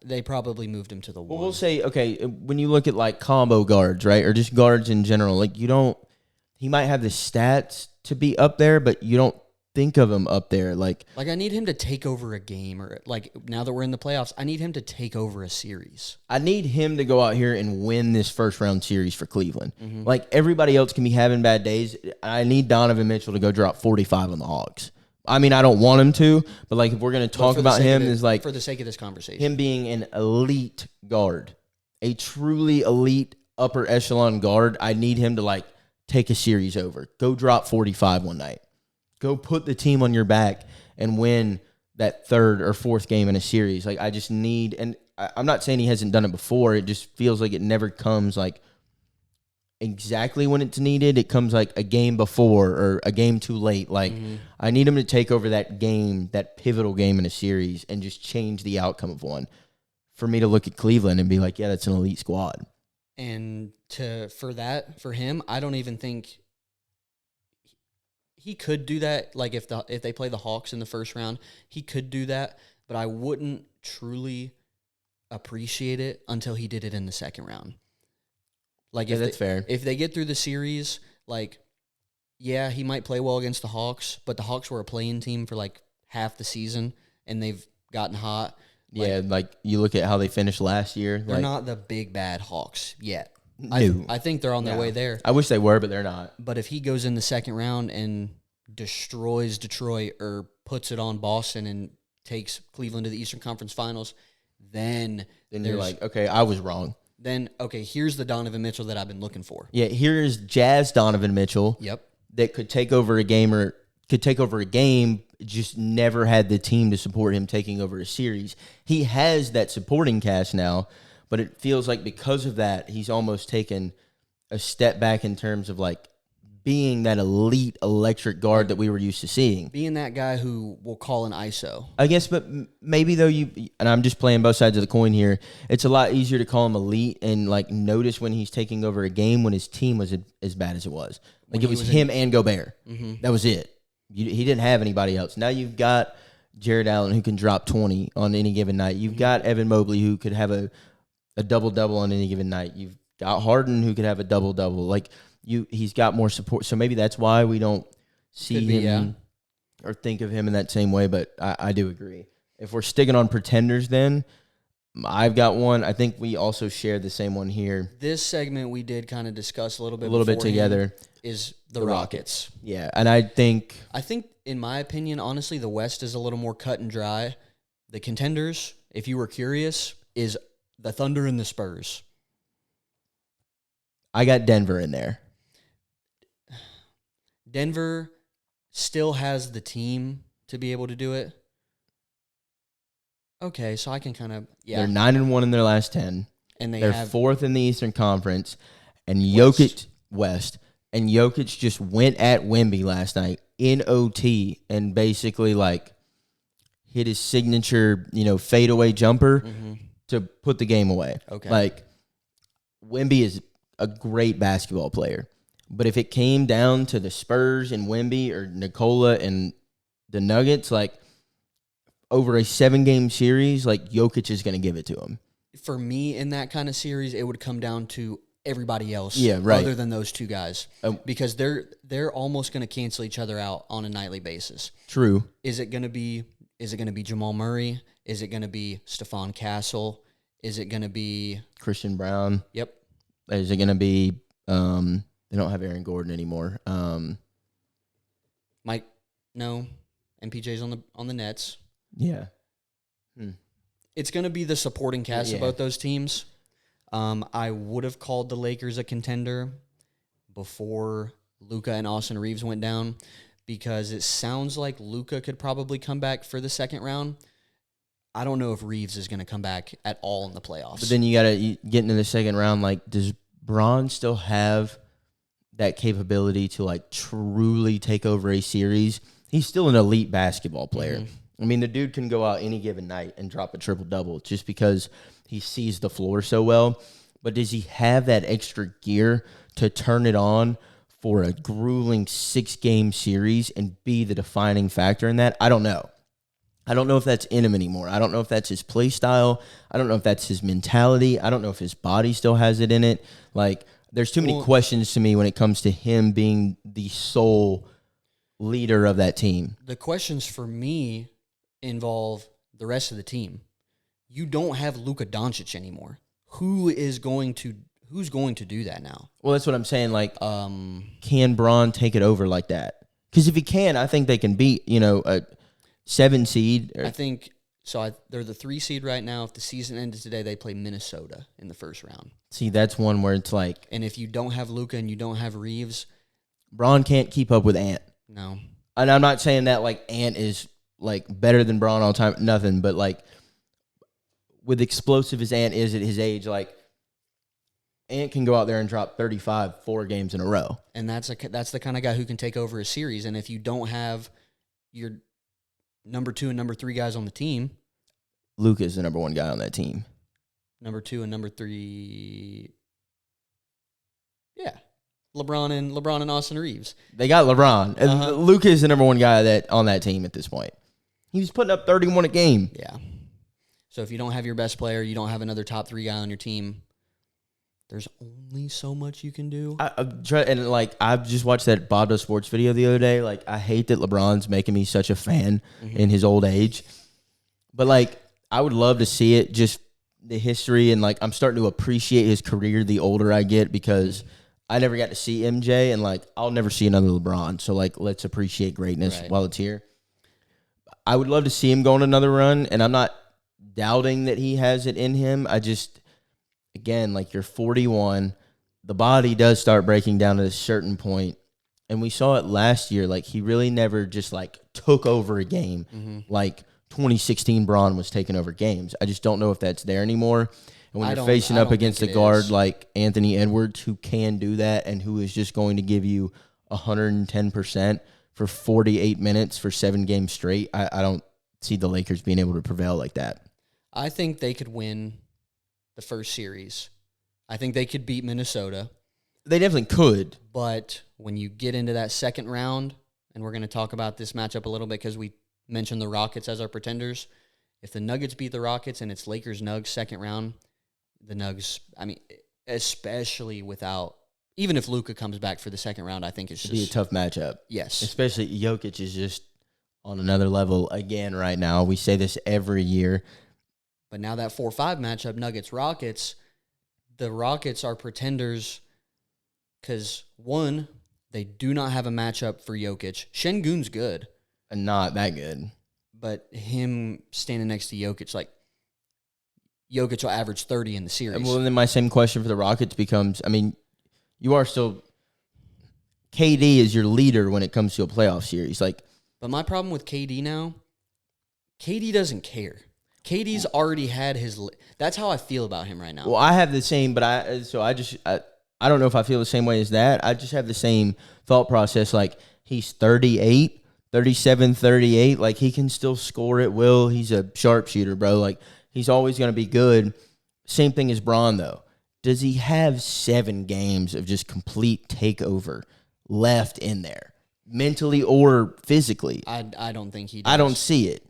They probably moved him to the 1. Well, we'll say, okay, when you look at like combo guards, right, or just guards in general, like he might have the stats to be up there, but you don't think of him up there. Like I need him to take over a game, or like now that we're in the playoffs, I need him to take over a series. I need him to go out here and win this first round series for Cleveland. Like everybody else can be having bad days. I need Donovan Mitchell to go drop 45 on the Hawks. I mean, I don't want him to, but like if we're going to talk about him as like for the sake of this conversation, him being an elite guard, a truly elite upper echelon guard, I need him to like take a series over. Go drop 45 one night. Go put the team on your back and win that 3rd or 4th game in a series. Like I just need, and I'm not saying he hasn't done it before. It just feels like it never comes like exactly when it's needed. It comes like a game before or a game too late. Like I need him to take over that game, that pivotal game in a series, and just change the outcome of one. For me to look at Cleveland and be like, yeah, that's an elite squad. And for him, I don't even think he could do that. Like if they play the Hawks in the first round, he could do that. but I wouldn't truly appreciate it until he did it in the second round. Like, Yeah, that's fair. If they get through the series, like, yeah, he might play well against the Hawks, but the Hawks were a play-in team for like half the season, and they've gotten hot. Yeah, like you look at how they finished last year. They're like, not the big bad Hawks yet. No. I think they're on their way there. I wish they were, but they're not. But if he goes in the second round and destroys Detroit or puts it on Boston and takes Cleveland to the Eastern Conference Finals, then you're like, okay, I was wrong. Then, okay, here's the Donovan Mitchell that I've been looking for. Yeah, here's Jazz Donovan Mitchell. Yep. That could take over a game, just never had the team to support him taking over a series. He has that supporting cast now, but it feels like because of that, he's almost taken a step back in terms of like being that elite electric guard that we were used to seeing. Being that guy who will call an ISO. I guess, but maybe though and I'm just playing both sides of the coin here, it's a lot easier to call him elite and like notice when he's taking over a game when his team was as bad as it was. Like it was him and Gobert. Mm-hmm. That was it. He didn't have anybody else. Now you've got Jared Allen who can drop 20 on any given night. You've got Evan Mobley who could have a double-double on any given night. You've got Harden who could have a double-double. Like he's got more support. So maybe that's why we don't see him or think of him in that same way, but I do agree. If we're sticking on pretenders then, I've got one. I think we also share the same one here. This segment we did kind of discuss a little bit together. Is the Rockets. Yeah, and I think, in my opinion, honestly, the West is a little more cut and dry. The contenders, if you were curious, is the Thunder and the Spurs. I got Denver in there. Denver still has the team to be able to do it. Okay, so I can kind of, They're 9-1 in their last 10. And they're fourth in the Eastern Conference. And Jokic, West. And Jokic just went at Wemby last night in OT and basically like hit his signature, fadeaway jumper to put the game away. Okay. Like Wemby is a great basketball player. But if it came down to the Spurs and Wemby or Nikola and the Nuggets, like over a 7-game series, like Jokic is going to give it to him. For me, in that kind of series, it would come down to everybody else other than those two guys. Because they're almost going to cancel each other out on a nightly basis. True. Is it going to be Jamal Murray? Is it going to be Stephon Castle? Is it going to be Christian Brown? Yep. Is it going to be they don't have Aaron Gordon anymore. Mike, no. MPJ's on the Nets. Yeah. It's going to be the supporting cast of both those teams. I would have called the Lakers a contender before Luka and Austin Reeves went down because it sounds like Luka could probably come back for the second round. I don't know if Reeves is going to come back at all in the playoffs. But then you got to get into the second round. Like, does Bron still have that capability to, like, truly take over a series? He's still an elite basketball player. Mm-hmm. I mean, the dude can go out any given night and drop a triple-double just because he sees the floor so well. But does he have that extra gear to turn it on for a grueling 6-game series and be the defining factor in that? I don't know. I don't know if that's in him anymore. I don't know if that's his play style. I don't know if that's his mentality. I don't know if his body still has it in it. Like, there's too many questions to me when it comes to him being the sole leader of that team. The questions for me involve the rest of the team. You don't have Luka Doncic anymore. Who's going to do that now? Well, that's what I'm saying. Like, can Bron take it over like that? Because if he can, I think they can beat, a 7 seed. I think so. They're the 3 seed right now. If the season ended today, they play Minnesota in the first round. See, that's one where it's like, and if you don't have Luka and you don't have Reeves, Bron can't keep up with Ant. No, and I'm not saying that like Ant is like better than Bron all the time. Nothing, but like with explosive as Ant is at his age, like Ant can go out there and drop 35 4 games in a row. And that's the kind of guy who can take over a series. And if you don't have your number 2 and number 3 guys on the team, Luka is the number 1 guy on that team. Number 2 and number 3, yeah, LeBron and Austin Reeves. They got LeBron. Luka is the number 1 guy on that team at this point. He was putting up 31 a game. Yeah. So if you don't have your best player, you don't have another top 3 guy on your team, there's only so much you can do. I've just watched that Bob Does Sports video the other day. Like, I hate that LeBron's making me such a fan in his old age. But, like, I would love to see it, just the history. And, like, I'm starting to appreciate his career the older I get because I never got to see MJ. And, like, I'll never see another LeBron. So, like, let's appreciate greatness while it's here. I would love to see him go on another run. And I'm not doubting that he has it in him. I just... Again, like, you're 41, the body does start breaking down at a certain point, and we saw it last year. Like, he really never just, like, took over a game like 2016 Braun was taking over games. I just don't know if that's there anymore. And when you're facing up against a guard like Anthony Edwards, who can do that and who is just going to give you 110% for 48 minutes for 7 games straight, I don't see the Lakers being able to prevail like that. I think they could win the first series. I think they could beat Minnesota. They definitely could. But when you get into that second round, and we're going to talk about this matchup a little bit because we mentioned the Rockets as our pretenders. If the Nuggets beat the Rockets and it's Lakers-Nuggets second round, the Nuggets, I mean, especially without, even if Luka comes back for the second round, I think it's just... It'd be a tough matchup. Yes. Especially Jokic is just on another level again right now. We say this every year. But now that 4-5 matchup, Nuggets-Rockets, the Rockets are pretenders because, one, they do not have a matchup for Jokic. Şengün's good. And not that good. But him standing next to Jokic, like, Jokic will average 30 in the series. Well, then my same question for the Rockets becomes, I mean, you are still... KD is your leader when it comes to a playoff series. But my problem with KD now, KD doesn't care. KD's already had his... That's how I feel about him right now. Well, I have the same, but I don't know if I feel the same way as that. I just have the same thought process. Like, he's 38, 37, 38. Like, he can still score at will. He's a sharpshooter, bro. Like, he's always going to be good. Same thing as Braun, though. Does he have 7 games of just complete takeover left in there, mentally or physically? I don't think he does. I don't see it.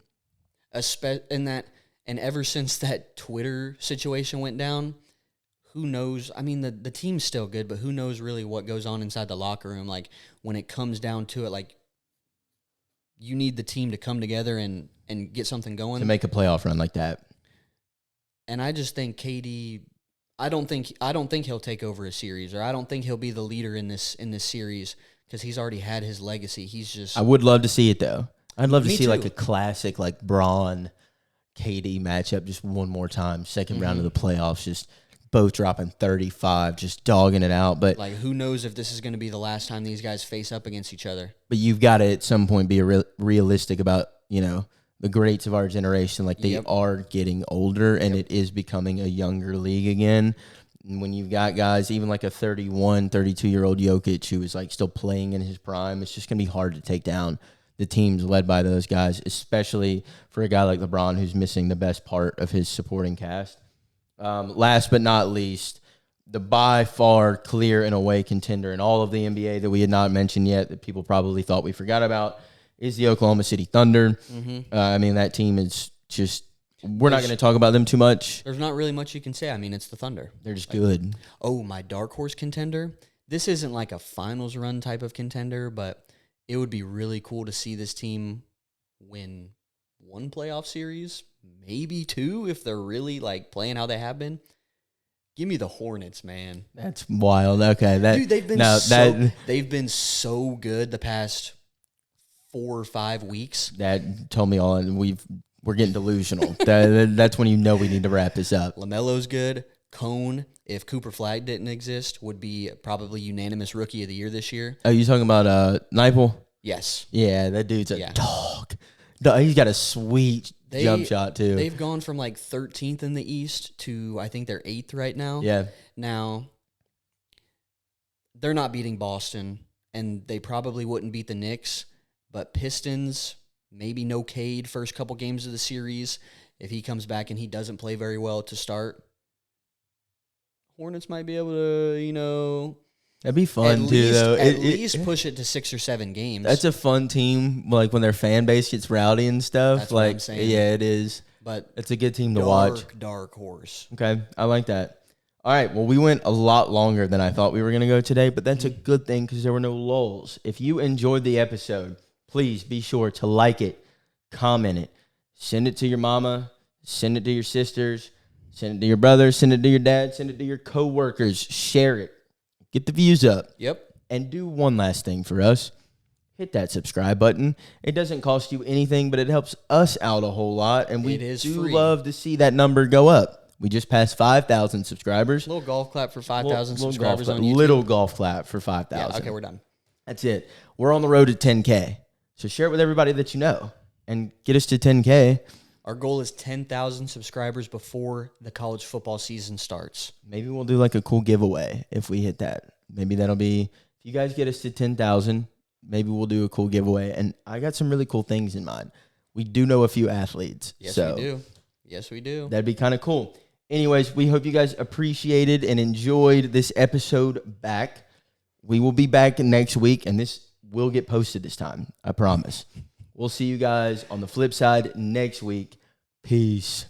And ever since that Twitter situation went down, who knows? I mean, the team's still good, but who knows really what goes on inside the locker room? Like, when it comes down to it, like, you need the team to come together and get something going. To make a playoff run like that. And I just think KD, I don't think he'll take over a series, or I don't think he'll be the leader in this series because he's already had his legacy. He's just... I would love to see it, though. I'd love to see, too. like, a classic, like, Braun KD matchup just one more time. Second round of the playoffs, just both dropping 35, just dogging it out. But, like, who knows if this is going to be the last time these guys face up against each other. But you've got to, at some point, be realistic about, the greats of our generation. Like, they are getting older, and it is becoming a younger league again. And when you've got guys, even like a 31, 32-year-old Jokic who is, like, still playing in his prime, it's just going to be hard to take down the teams led by those guys, especially for a guy like LeBron who's missing the best part of his supporting cast. Last but not least, the by far clear and away contender in all of the NBA that we had not mentioned yet that people probably thought we forgot about is the Oklahoma City Thunder. I mean, that team is just... We're not going to talk about them too much. There's not really much you can say. I mean, it's the Thunder. They're just good. Oh, my dark horse contender. This isn't like a finals run type of contender, but it would be really cool to see this team win 1 playoff series, maybe 2 if they're really like playing how they have been. Give me the Hornets, man. That's wild. Okay, dude, they've been so good the past 4 or 5 weeks. That told me all, and we're getting delusional. That's when you know we need to wrap this up. LaMelo's good. Cone, if Cooper Flag didn't exist, would be probably unanimous Rookie of the Year this year. Oh, you talking about Nipel? Yes. Yeah, that dude's a dog. He's got a sweet jump shot, too. They've gone from like 13th in the East to, I think they're 8th right now. Yeah. Now, they're not beating Boston, and they probably wouldn't beat the Knicks, but Pistons, maybe no Cade first couple games of the series. If he comes back and he doesn't play very well to start, Hornets might be able to, That'd be fun too, though. At least push it to 6 or 7 games. That's a fun team, like when their fan base gets rowdy and stuff. That's like, what I'm saying. Yeah, it is. But it's a good team to watch. Dark horse. Okay, I like that. All right, well, we went a lot longer than I thought we were going to go today, but that's a good thing because there were no lulls. If you enjoyed the episode, please be sure to like it, comment it, send it to your mama, send it to your sisters, send it to your brother, send it to your dad, send it to your coworkers, share it, get the views up. Yep. And do one last thing for us. Hit that subscribe button. It doesn't cost you anything, but it helps us out a whole lot, and we do free. Love to see that number go up. We just passed 5,000 subscribers. Little golf clap for 5,000 subscribers on YouTube. Little golf clap for 5,000. Yeah, okay, we're done. That's it. We're on the road to 10K. So share it with everybody that you know and get us to 10K. Our goal is 10,000 subscribers before the college football season starts. Maybe we'll do like a cool giveaway if we hit that. Maybe that'll be, if you guys get us to 10,000, maybe we'll do a cool giveaway. And I got some really cool things in mind. We do know a few athletes. Yes, we do. Yes, we do. That'd be kind of cool. Anyways, we hope you guys appreciated and enjoyed this episode back. We will be back next week, and this will get posted this time. I promise. We'll see you guys on the flip side next week. Peace.